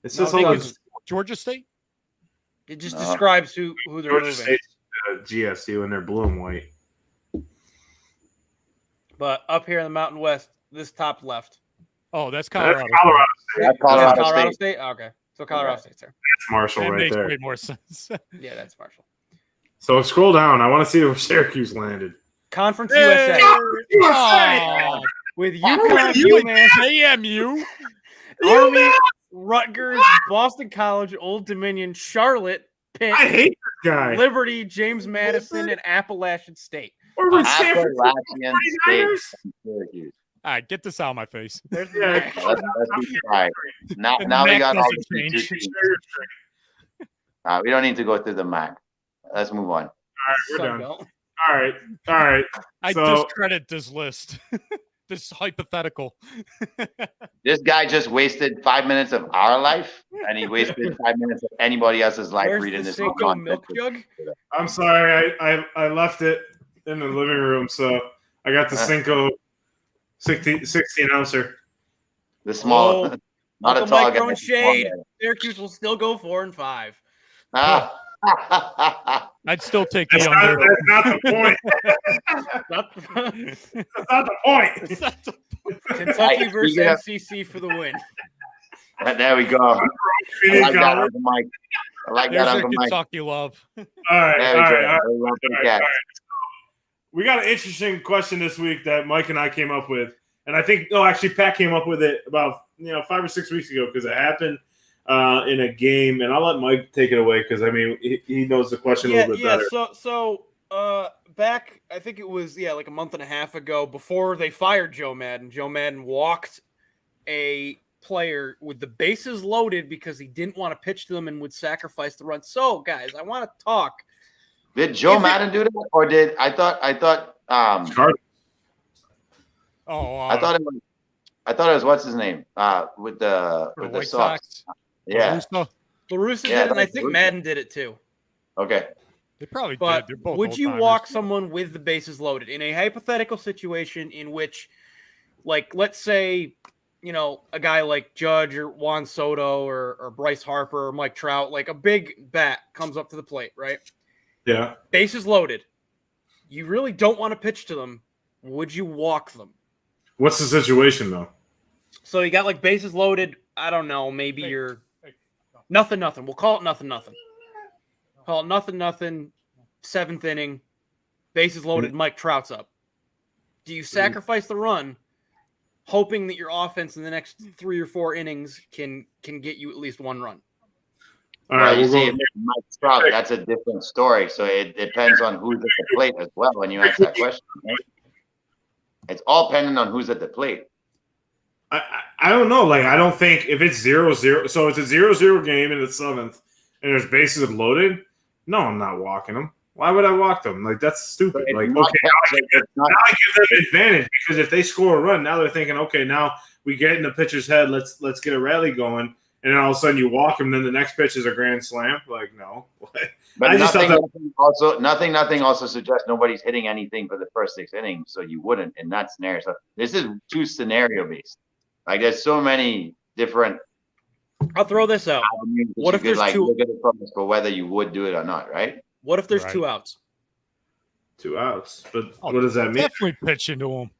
It says No, I think something. it's- Georgia State. It just No. describes who they're Georgia moving. State's GSU, and they're blue and white. But up here in the Mountain West, this top left. Oh, that's That's Colorado. Colorado State. That's That's Colorado Colorado State. State? Okay. So Colorado Okay. State's there. That's Marshall That right makes there. way more sense. Yeah, that's Marshall. So scroll down. I want to see where Syracuse landed. Conference Hey! USA Oh, with Oh, UConn, you- UMass, AMU. Army, Rutgers, Boston College, Old Dominion, Charlotte, Pitt, I hate this guy. Liberty, James Madison, and Appalachian State. Or with San Francisco Appalachian State 49ers? and Syracuse. All right, get this out of my face. There's the Yeah. MAC. Let's be quiet. Now And we MAC got all doesn't the change. two teams. We don't need to go through the MAC. Let's move on. All right, we're Sun done. Belt. All right. I So- discredit this list. This hypothetical. This guy just wasted 5 minutes of our life, and he wasted 5 minutes of anybody else's life Where's reading the this. Cinco milk jug? I'm sorry. I left it in the living room, so I got the Cinco 16 ouncer. The small, Oh, not a Uncle tall Mike guy. throwing shade. Syracuse will still go 4-5. Ah. I'd still take the That's not, under. that's not the point. That's not the point. It's not the- Kentucky Right, versus speaking of- MCC for the win. There we go. I Phoenix like that, College. Uncle Mike. I like There's that, a Uncle Mike. Kentucky love. All right, There we all go. right, all right. We went for the All right, Cats. all right. We got an interesting question this week that Mike and I came up with, and I think actually Pat came up with it about 5 or 6 weeks ago because it happened in a game, and I'll let Mike take it away because I mean he knows the question a little bit better. So back, I think it was like a month and a half ago, before they fired Joe Madden. Joe Madden walked a player with the bases loaded because he didn't want to pitch to them and would sacrifice the run. So, guys, I want to talk. Did Joe Madden do that, or did I thought Cardinals. Oh, I thought it was what's his name with the for the with the White Sox. Sox. Yeah. LaRusso. LaRusso Yeah, did, and I that's think LaRusso. Madden did it too. Okay. They probably But did. They're both would you old-timers. walk someone with the bases loaded in a hypothetical situation in which, like, let's say, a guy like Judge or Juan Soto or Bryce Harper or Mike Trout, like a big bat comes up to the plate, right? Yeah. Bases loaded. You really don't want to pitch to them. Would you walk them? What's the situation though? So you got like bases loaded. I don't know. Maybe you're nothing. We'll call it nothing. Call it nothing. 7th inning. Bases loaded. Mike Trout's up. Do you sacrifice the run, hoping that your offense in the next 3 or 4 innings can get you at least 1 run? All right, you we'll see, go. Mike Trout, that's a different story. So it depends on who's at the plate as well when you ask that question. Right? It's all dependent on who's at the plate. I don't know. Like, I don't think if it's 0-0, so it's a 0-0 game in the 7th, and there's bases loaded. No, I'm not walking them. Why would I walk them? Like, that's stupid. It's Like, not- okay, it's not- now I give them an advantage because if they score a run, now they're thinking, okay, now we get in the pitcher's head. Let's get a rally going, and then all of a sudden you walk them. Then the next pitch is a grand slam. Like, no. But I just nothing, thought nothing also suggests nobody's hitting anything for the first 6 innings, so you wouldn't in that scenario. So this is too scenario based. Like there's so many different I'll throw this out. avenues that What you if could, there's like, two- look at it from for whether you would do it or not, right? What if there's Right. 2 outs? 2 outs. But Oh, what does that mean? Definitely pitch into him.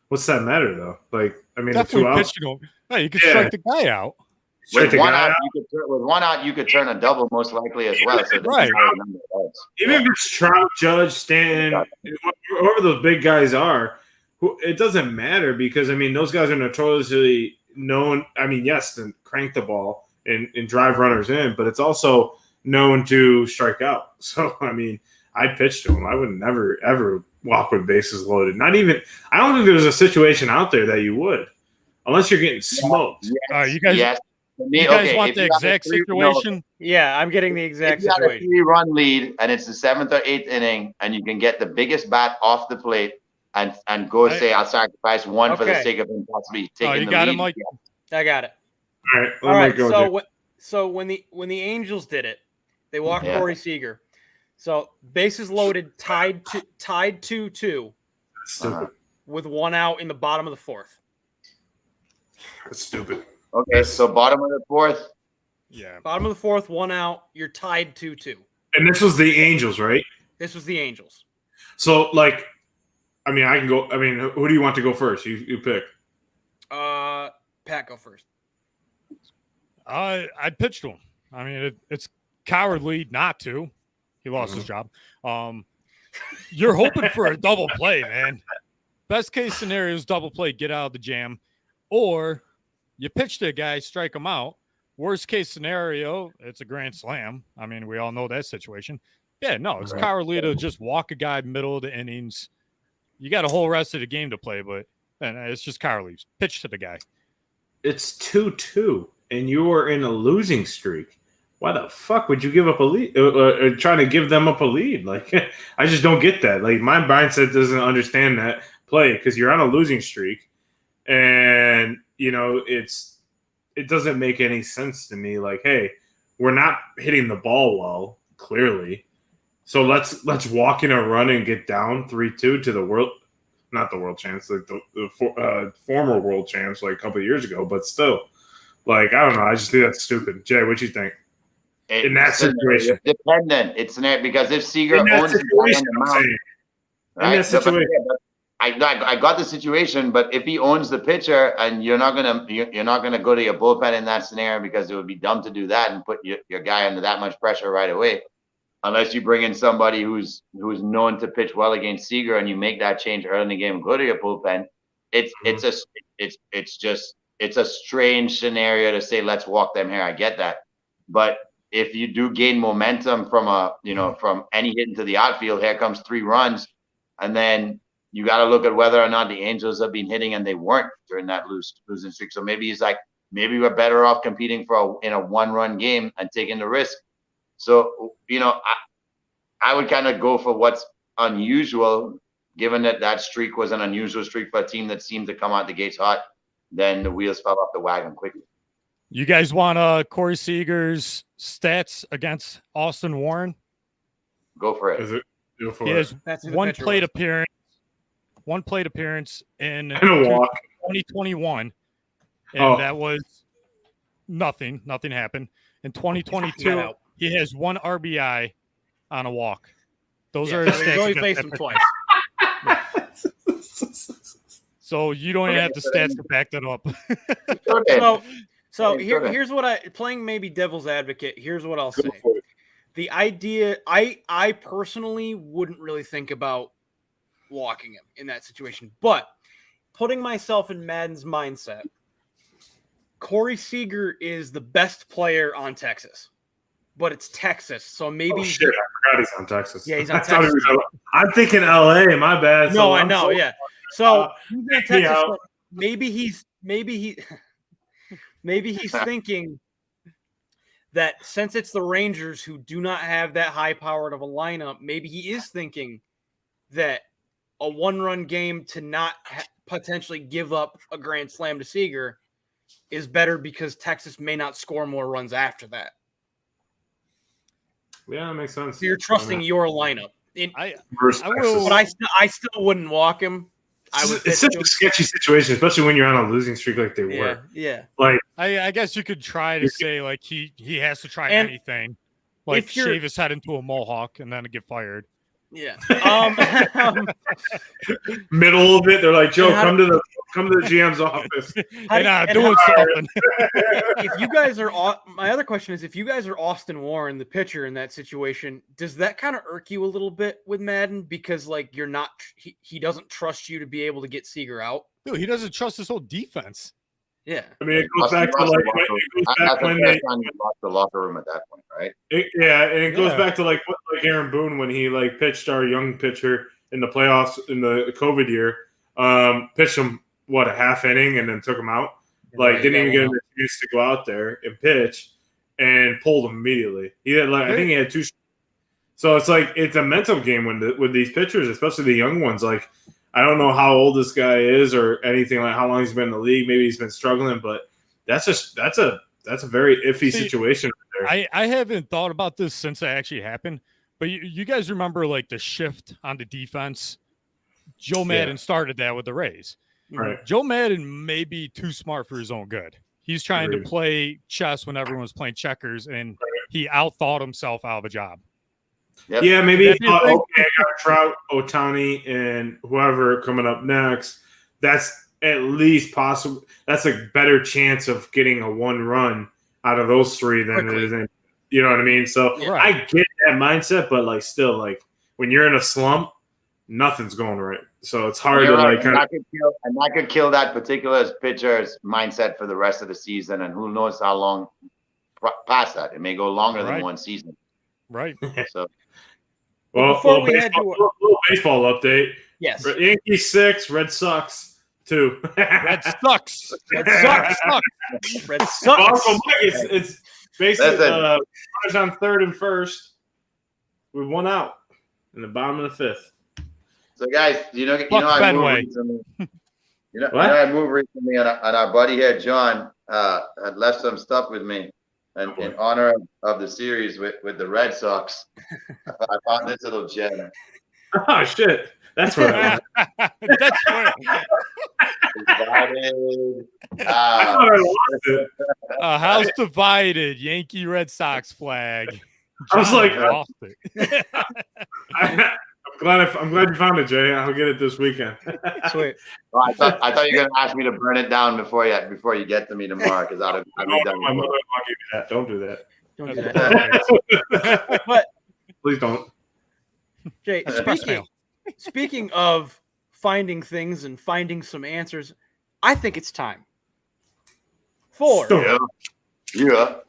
What's that matter though? Like, I mean, the 2 Definitely outs. pitch into him. Hey, you can Yeah. strike the guy out. Straight With the one guy out, out. with 1 out, you could turn a double most likely as well. So it doesn't Right. matter the number of outs. Even if it's Trout, Judge, Stanton, whoever those big guys are, it doesn't matter because, I mean, those guys are notoriously known. I mean, yes, to crank the ball and drive runners in, but it's also known to strike out. So, I mean, I pitched to him. I would never ever walk with bases loaded. Not even. I don't think there's a situation out there that you would, unless you're getting smoked. Yes, you guys. You guys want the exact situation? Yeah, I'm getting the exact if you situation. If you had a 3-run lead and it's the 7th or 8th inning, and you can get the biggest bat off the plate and go say, I'll sacrifice one for the sake of him possibly taking you the got lead. him, Mike. I got it. All right. So when the Angels did it, they walked Corey Seager. So bases loaded, tied 2-2. Stupid. With 1 out in the bottom of the 4th. That's stupid. Okay, so bottom of the 4th. Yeah. Bottom of the 4th, 1 out. You're tied 2-2. And this was the Angels, right? This was the Angels. So, like, I mean, I can go. I mean, who do you want to go first? You pick. Pat, go first. I'd pitch to him. I mean, it's cowardly not to. He lost his job. You're hoping for a double play, man. Best case scenario is double play, get out of the jam, or you pitch to a guy, strike him out. Worst case scenario, it's a grand slam. I mean, we all know that situation. Yeah, no, it's cowardly to just walk a guy middle of the innings. You got a whole rest of the game to play, but it's just cowardly. Pitch to the guy. It's 2-2, and you were in a losing streak. Why the fuck would you give up a lead? Trying to give them up a lead? Like, I just don't get that. Like, my mindset doesn't understand that play because you're on a losing streak, and you know it doesn't make any sense to me. Like, hey, we're not hitting the ball well, clearly. So let's walk in a run and get down 3-2 to the world, not the world champs, like the former world champs, like a couple of years ago. But still, like, I don't know. I just think that's stupid. Jay, what you think? In that situation, dependent. It's because if Seager owns the guy on the mound, right? In that situation. I got the situation, but if he owns the pitcher and you're not gonna go to your bullpen in that scenario because it would be dumb to do that and put your guy under that much pressure right away, unless you bring in somebody who's known to pitch well against Seager and you make that change early in the game and go to your bullpen. It's a strange scenario to say let's walk them here. I get that, but if you do gain momentum from from any hit into the outfield, here comes 3 runs, and then you got to look at whether or not the Angels have been hitting, and they weren't during that losing streak. So maybe he's like, maybe we're better off competing in a 1-run game and taking the risk. So I would kind of go for what's unusual, given that streak was an unusual streak for a team that seemed to come out the gates hot. Then the wheels fell off the wagon quickly. You guys want Corey Seager's stats against Austin Warren? Go for it. He has one plate appearance in a walk. 2021, and that was nothing. Nothing happened. In 2022, he has 1 RBI on a walk. Those are his stats. He's only faced him twice. So you don't even have the stats to back that up. So here's what playing maybe devil's advocate. Here's what I'll say. The idea, I personally wouldn't really think about walking him in that situation, but putting myself in Madden's mindset, Corey Seager is the best player on Texas, but it's Texas, so maybe. Oh shit! I forgot he's on Texas. Yeah, he's on Texas. I'm thinking LA. My bad. No, I know. Yeah. So he's in Texas. So maybe he's thinking that since it's the Rangers who do not have that high-powered of a lineup, maybe he is thinking that a 1-run game to not potentially give up a grand slam to Seager is better because Texas may not score more runs after that. Yeah, that makes sense. So you're trusting your lineup. I still wouldn't walk him. It's such a sketchy situation, especially when you're on a losing streak like they were. Yeah. Like I guess you could try to say like he has to try anything, like shave his head into a mohawk and then get fired. Yeah. Middle of it, they're like, Joe, come to the GM's office. Doing something. If you guys are, my other question is, if you guys are Austin Warren, the pitcher in that situation, does that kind of irk you a little bit with Madden because like you're not, he doesn't trust you to be able to get Seager out? Dude, he doesn't trust his whole defense. Yeah. I mean, it goes back to like it goes back when they lost the locker room at that point, right? And it goes back to like Aaron Boone when he like pitched our young pitcher in the playoffs in the COVID year. Pitched him a half inning and then took him out. Like didn't even get an excuse to go out there and pitch, and pulled him immediately. He had I think he had 2. So it's like it's a mental game with these pitchers, especially the young ones. Like I don't know how old this guy is or anything, like how long he's been in the league. Maybe he's been struggling, but that's a very iffy situation right there. I haven't thought about this since it actually happened, but you guys remember like the shift on the defense? Joe Madden started that with the Rays. Right. Joe Madden may be too smart for his own good. He's trying to play chess when everyone's playing checkers, and he outthought himself out of a job. Yep. Yeah, maybe he thought, okay, I got Trout, Ohtani, and whoever coming up next. That's at least possible. That's a better chance of getting a 1 run out of those 3 than it is in, you know what I mean? So I get that mindset, but like still, like when you're in a slump, nothing's going right. So it's hard to like and that could kill that particular pitcher's mindset for the rest of the season, and who knows how long past that. It may go longer than 1 season. Right. So. Well, before we head to a little baseball update. Yes. Yankees 6, Red Sox 2. Red Sox. Red Sox. Red Sox. It's basically runners on 3rd and 1st with 1 out in the bottom of the 5th. So guys, I moved recently. I moved recently, and our buddy here, John, had left some stuff with me. And in honor of the series with the Red Sox, I found this little gem. Oh shit! That's what I want. That's what. I thought I lost it. House divided. Yankee Red Sox flag. I was like, I lost it. I'm glad you found it, Jay. I'll get it this weekend. Sweet. Well, I thought you were gonna ask me to burn it down before you get to me tomorrow, because I'll be done. My mother will give you that. Don't do that. Don't do that. But please don't. Jay, speaking of finding things and finding some answers, I think it's time for squad.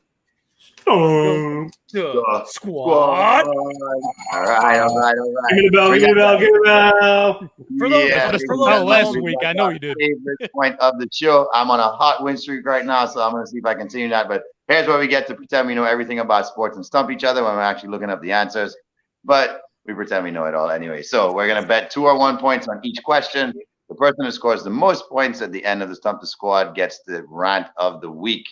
All right. Give me the bell. Give me the bell. For those last week, I know you did. Favorite point of the show. I'm on a hot win streak right now, so I'm going to see if I continue that. But here's where we get to pretend we know everything about sports and stump each other when we're actually looking up the answers. But we pretend we know it all anyway. So we're going to bet 2 or 1 points on each question. The person who scores the most points at the end of the Stump the Squad gets the rant of the week.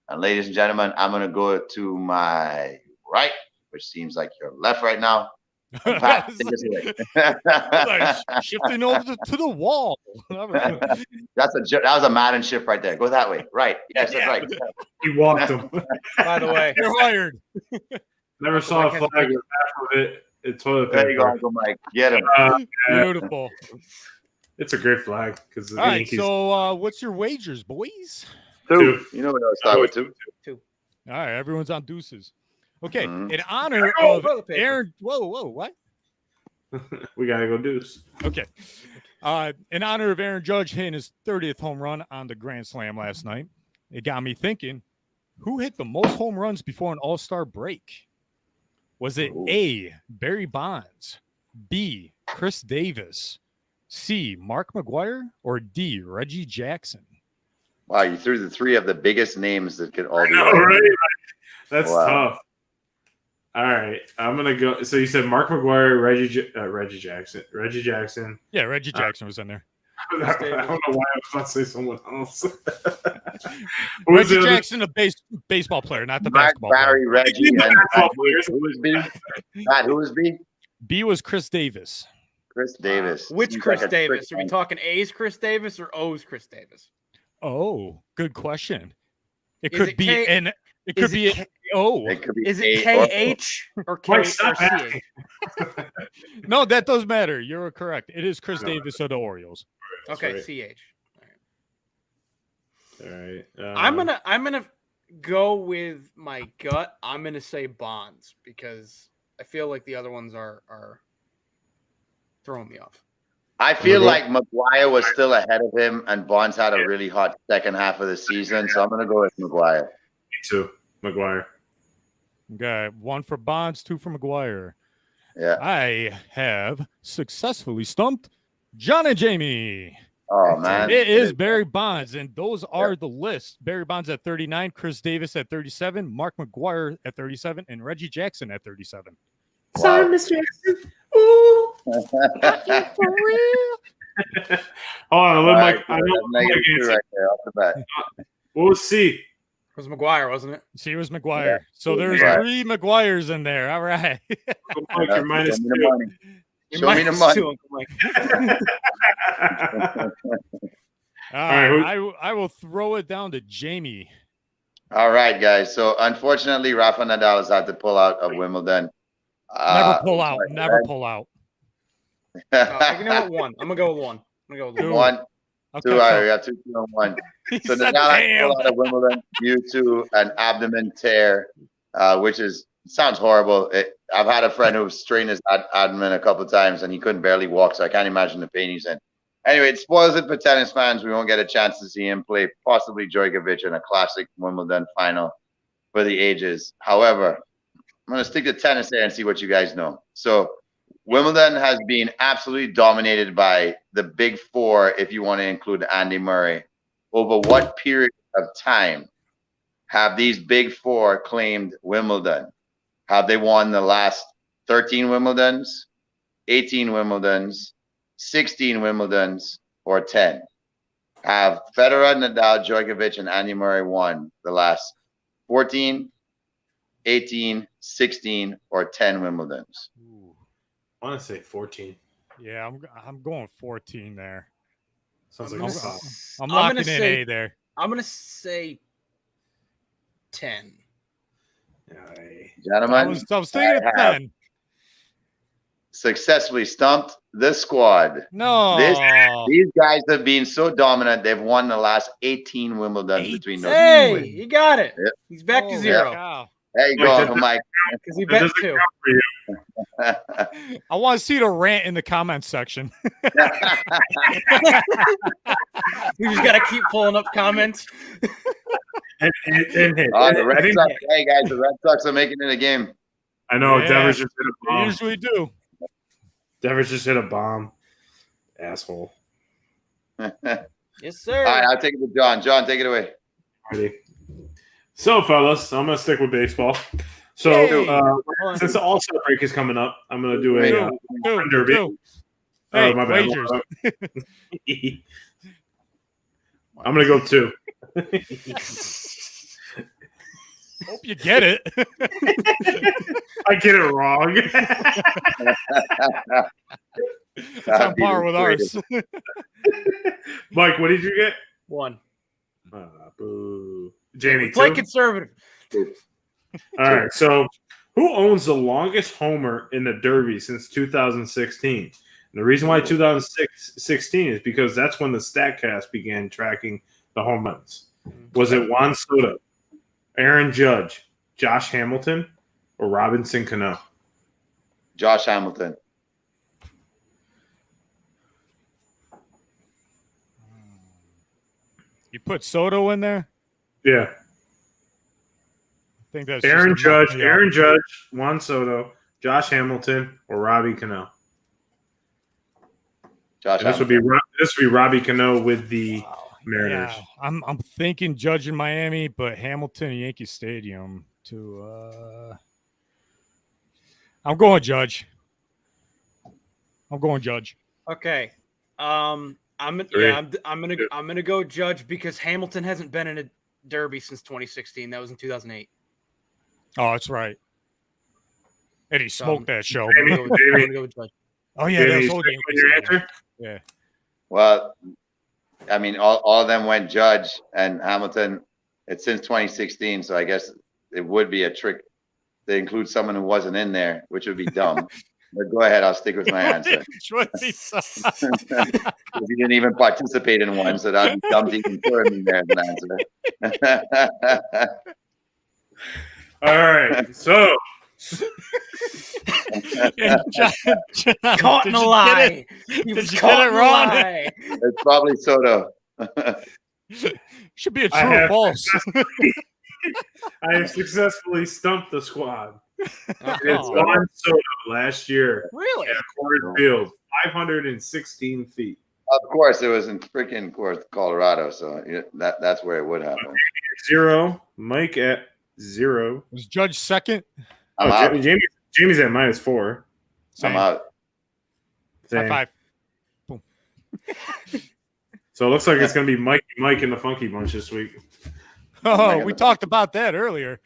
And ladies and gentlemen, I'm going to go to my right, which seems like your left right now. Pat, take us away. Shifting over to the wall. That was a Madden shift right there. Go that way. Right. Yes, that's right. He walked him. By the way, you're fired. Never saw a flag with half of it. It's toilet paper. There you go, Uncle Mike. Get him. Beautiful. It's a great flag. All right, so what's your wagers, boys? 2. You know what I'll start with 2. 2. All right, everyone's on deuces. Okay, in honor of Aaron. Whoa, what? We gotta go deuce. Okay. In honor of Aaron Judge hitting his 30th home run on the Grand Slam last night, it got me thinking: who hit the most home runs before an All-Star break? Was it A, Barry Bonds, B, Chris Davis, C, Mark McGwire, or D, Reggie Jackson? Wow, you threw the 3 of the biggest names that could all be. Right? That's tough. All right, I'm gonna go. So you said Mark McGwire, Reggie Jackson. Yeah, Reggie Jackson was in there. I don't know why I was about to say someone else. Reggie Jackson, a baseball player, not the basketball Barry, player. Reggie, and who was B? Matt, who was B? B was Chris Davis. Chris Davis. Which Chris Davis? Are we talking A's Chris Davis or O's Chris Davis? Oh, good question. It could be an. It could be O. It could be. Is it KH or K or CH? No, that does matter. You're correct. It is Chris Davis of the Orioles. Okay, right. CH. All right. I'm gonna go with my gut. I'm gonna say Bonds because I feel like the other ones are throwing me off. I feel like McGuire was still ahead of him, and Bonds had a really hot second half of the season, so I'm going to go with McGuire. Me too, McGuire. Okay, 1 for Bonds, 2 for McGuire. Yeah. I have successfully stumped John and Jamie. Oh, man. It is Barry Bonds, and those are the lists. Barry Bonds at 39, Chris Davis at 37, Mark McGuire at 37, and Reggie Jackson at 37. Wow. Sorry, Miss Jackson. Ooh. For real? Hold on, let Mike. I know Negative Mike 2 right there off the bat. What was C? It was McGuire, wasn't it? See, it was McGuire. Yeah. So there's Yeah. 3 McGuires in there. All right. Mike, you're minus Show me the 2. money. You're Show me the minus money. 2, Uncle Mike. I will throw it down to Jamie. All right, guys. So, unfortunately, Rafa Nadal has had to pull out of Wimbledon. Never pull out. Never pull out. You know what? 1. I'm gonna go with 1. I'm gonna go with 1. 1, Okay, 2. All right, so- we got 2, 2, and 1. He So said, Nadal had to damn. pull out of Wimbledon due to an abdomen tear, which sounds horrible. I've had a friend who strained his abdomen a couple of times, and he couldn't barely walk, so I can't imagine the pain he's in. Anyway, it spoils it for tennis fans. We won't get a chance to see him play possibly Djokovic in a classic Wimbledon final for the ages. However, I'm going to stick to tennis there and see what you guys know. So Wimbledon has been absolutely dominated by the big four, if you want to include Andy Murray. Over what period of time have these big four claimed Wimbledon? Have they won the last 13 Wimbledons, 18 Wimbledons, 16 Wimbledons, or 10? Have Federer, Nadal, Djokovic, and Andy Murray won the last 14, 18, 16, or 10 Wimbledons? Ooh. I want to say 14. Yeah, I'm going 14 there. Sounds I'm like gonna a top. I'm I'm locking gonna in say- A there. I'm gonna say 10. Aye. Gentlemen, I was thinking I of have 10. successfully stumped the squad. No. These guys have been so dominant. They've won the last 18 Wimbledons between those. Hey, you got it. Yep. He's back to Holy 0 cow. There you Wait, go, does Uncle Mike. because he That bet doesn't 2. count for you. I want to see the rant in the comments section. We just gotta keep pulling up comments. And The Red Sox. Hey, guys, the Red Sox are making it a game. I know Yeah. Devers just hit a They bomb. usually do. Devers just hit a bomb. Asshole. Yes, All sir. right, I'll take it to John. John, take it away. Alrighty. So, fellas, I'm gonna stick with baseball. So, Yay. since the All-Star break is coming up, I'm gonna do Wait, a Two, derby. two. Hey, my bad. wagers. I'm gonna go 2. Hope you get it. I get it wrong. It's on par with ours. Mike, what did you get? 1. Boo. Jamie, Play 2? conservative. All right. So, who owns the longest homer in the Derby since 2016? And the reason why 2016 is because that's when the StatCast began tracking the home runs. Was it Juan Soto, Aaron Judge, Josh Hamilton, or Robinson Cano? Josh Hamilton. You put Soto in there? Yeah. I think that's Aaron just a knock Judge, me out. Aaron Judge, Juan Soto, Josh Hamilton, or Robbie Cano. Josh And this would be Robbie Cano with the Mariners. Yeah, I'm thinking Judge in Miami, but Hamilton and Yankee Stadium too. I'm going Judge. Okay. I'm gonna go Judge because Hamilton hasn't been in a Derby since 2016. That was in 2008. Oh, that's right. And he smoked that show. I'm gonna go with Judge. Oh yeah, Jamie, that was you whole stick game. with your answer? Yeah. Well, I mean, all of them went Judge and Hamilton. It's since 2016, so I guess it would be a trick to include someone who wasn't in there, which would be dumb. But go ahead, I'll stick with my answer. Because he didn't even participate in one, so that'd be dumb to even put him in there as an answer. All right. So, Caught in a lie. He was caught in a lie. It's probably Soto. Should be a true or false. I have successfully stumped the squad. Okay. It's Juan Soto last year Really? at Coors Field, 516 feet. Of course, it was in freaking Colorado, so that's where it would happen. 0. Mike at 0. Was Judge second? I'm out. Jamie's at -4. Same. I'm out. Same. High five. Boom. So it looks like it's going to be Mike and the Funky Bunch this week. Oh, we talked about that earlier.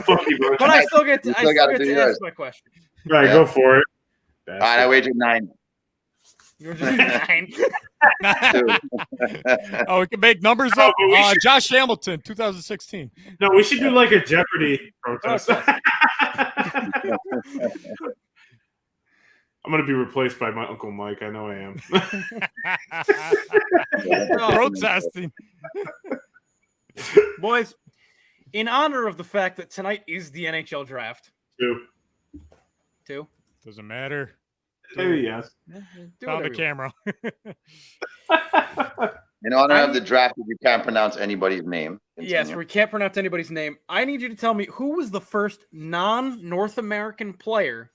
Funky Bunch. But I still get to, do yours. ask my question. Right, Yeah. go for it. All right, I wagered 9. You're just 9. Oh, we can make numbers No, up. but we should- Josh Hamilton, 2016. No, we should do like a Jeopardy protest. I'm going to be replaced by my Uncle Mike. I know I am. Protesting. Boys, in honor of the fact that tonight is the NHL draft. 2. Doesn't matter. Maybe yes. Found the camera. In honor of the draft, you can't pronounce anybody's name. Yes, Continue. we can't pronounce anybody's name. I need you to tell me who was the first non-North American player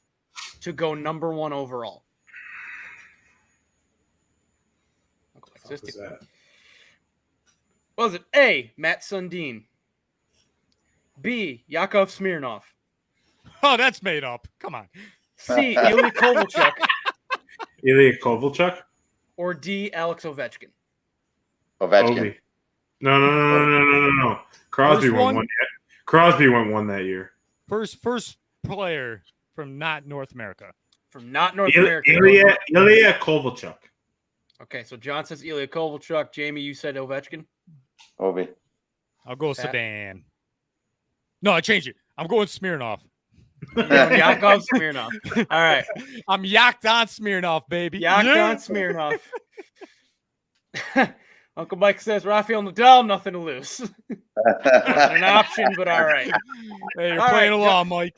to go number 1 overall. What was that? Was it A, Matt Sundin? B, Yakov Smirnov? Oh, that's made up. Come on. C, Ilya Kovalchuk? Ilya Kovalchuk? Or D, Alex Ovechkin? Ovechkin. Ovi. No. Crosby First won one? yet. Crosby won one that year. First player from not North America. From not North America. Ilya Kovalchuk. Okay, so John says Ilya Kovalchuk. Jamie, you said Ovechkin? Ovi. I'll go Pat? Sedan. No, I changed it. I'm going Smirnoff. Yakov Smirnov. All right. I'm yacked on Smirnoff, baby. Yakov Smirnov. Uncle Mike says Rafael Nadal, nothing to lose. Not an option, but all right. Hey, you're All playing right, along, Mike.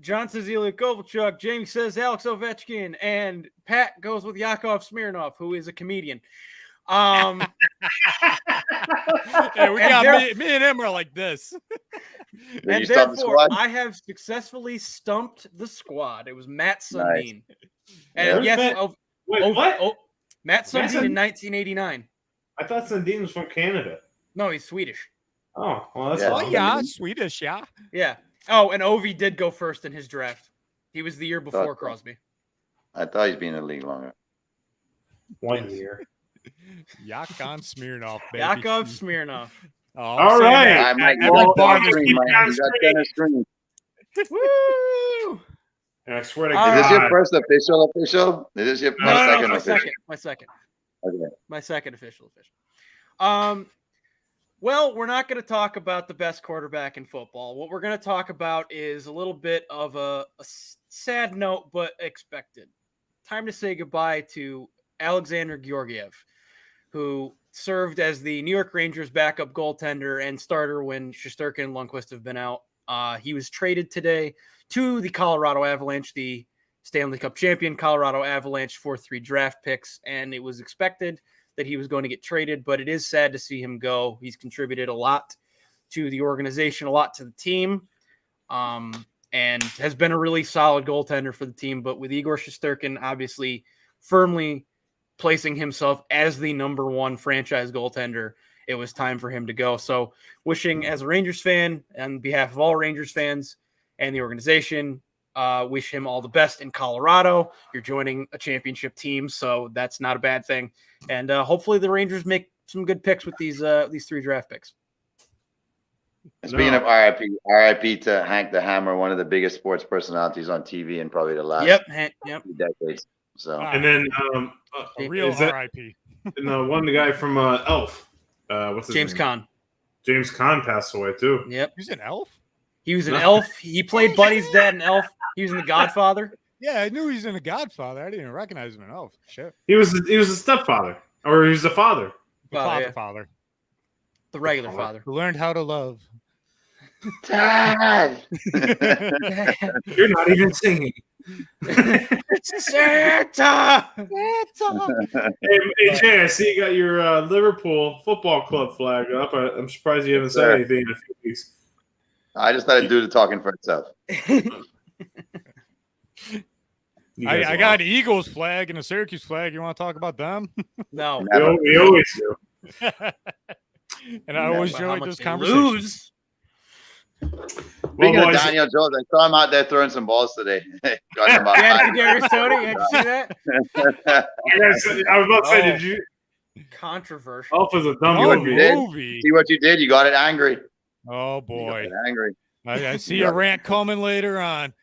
John says Ilya Kovalchuk. Jamie says Alex Ovechkin. And Pat goes with Yakov Smirnov, who is a comedian. Hey, we And got me and him are like this. And You stumped the therefore, squad? I have successfully stumped the squad. It was Matt Sundin. Yeah. And yes, Wait, what? Matt Sundin Sundin? in 1989. I thought Sundin was from Canada. No, he's Swedish. Oh, well, that's Yeah. Oh, awesome. yeah, Swedish, yeah. Yeah. Oh, and Ovi did go first in his draft. He was the year before Thought so. Crosby. I thought he's been in the league longer. 1 year. Yakov Smirnoff, baby. Yakov Smirnov. Oh, All right. I might Every go bar on this screen, keep man. on You got screen. center screen. Woo! And I swear to All God. right. Is this your first official? Is this your No, second my official? second. My second. Okay. My second official. Well, we're not going to talk about the best quarterback in football. What we're going to talk about is a little bit of a sad note, but expected. Time to say goodbye to Alexander Georgiev, who served as the New York Rangers backup goaltender and starter when Shesterkin and Lundqvist have been out. He was traded today to the Colorado Avalanche, the Stanley Cup champion Colorado Avalanche, for 3 draft picks, and it was expected that he was going to get traded, but it is sad to see him go. He's contributed a lot to the organization, a lot to the team, and has been a really solid goaltender for the team. But with Igor Shesterkin obviously firmly placing himself as the number 1 franchise goaltender, it was time for him to go. So wishing, as a Rangers fan, on behalf of all Rangers fans and the organization, wish him all the best in Colorado. You're joining a championship team, so that's not a bad thing. And hopefully the Rangers make some good picks with these 3 draft picks. Speaking of RIP to Hank the Hammer, one of the biggest sports personalities on TV in probably the last few decades. So, And then A real is that- RIP. and one guy from Elf. What's his James name? Caan. James Caan passed away too. Yep. He's an elf? He was an elf. He played Buddy's dad in Elf. He was in The Godfather. Yeah, I knew he was in The Godfather. I didn't even recognize him in Elf. Shit. He was a stepfather, or he was a father. The Father, yeah. father. The regular father. Who learned how to love. Dad. You're not even singing. Santa. Hey, Jay, I see you got your Liverpool Football Club flag up. I'm surprised you haven't said anything in a few weeks. I just let it do the talking for itself. I got an Eagles flag and a Syracuse flag. You want to talk about them? No. We always do. And I always How enjoyed much this they conversation. lose. Speaking of Daniel Jones, I saw him out there throwing some balls today. Yeah, Kadarius Toney. Did you see that? I was about to say, did you? Controversial. Elf is a dumb movie. See what you did? You got it angry. Oh boy, angry. I see a rant coming later on.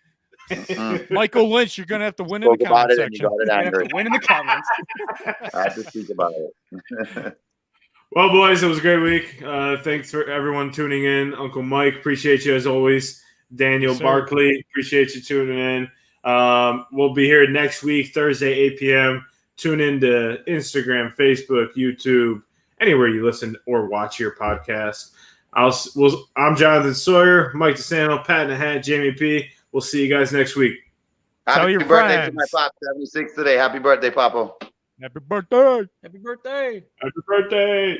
Michael Lynch, you're gonna have to win in the Spoke about comment it and you section. got it You have angry. to win in the comments. I have to speak about it. Well, boys, it was a great week. Thanks for everyone tuning in. Uncle Mike, appreciate you as always. Daniel Yes, sir. Barkley, appreciate you tuning in. We'll be here next week, Thursday, 8 p.m. Tune in to Instagram, Facebook, YouTube, anywhere you listen or watch your podcast. I'm Jonathan Sawyer, Mike DeSanto, Pat in the Hat, Jamie P. We'll see you guys next week. Tell your birthday friends. to my pop, 76 today. Happy birthday, Papo. Happy birthday. Happy birthday. Happy birthday.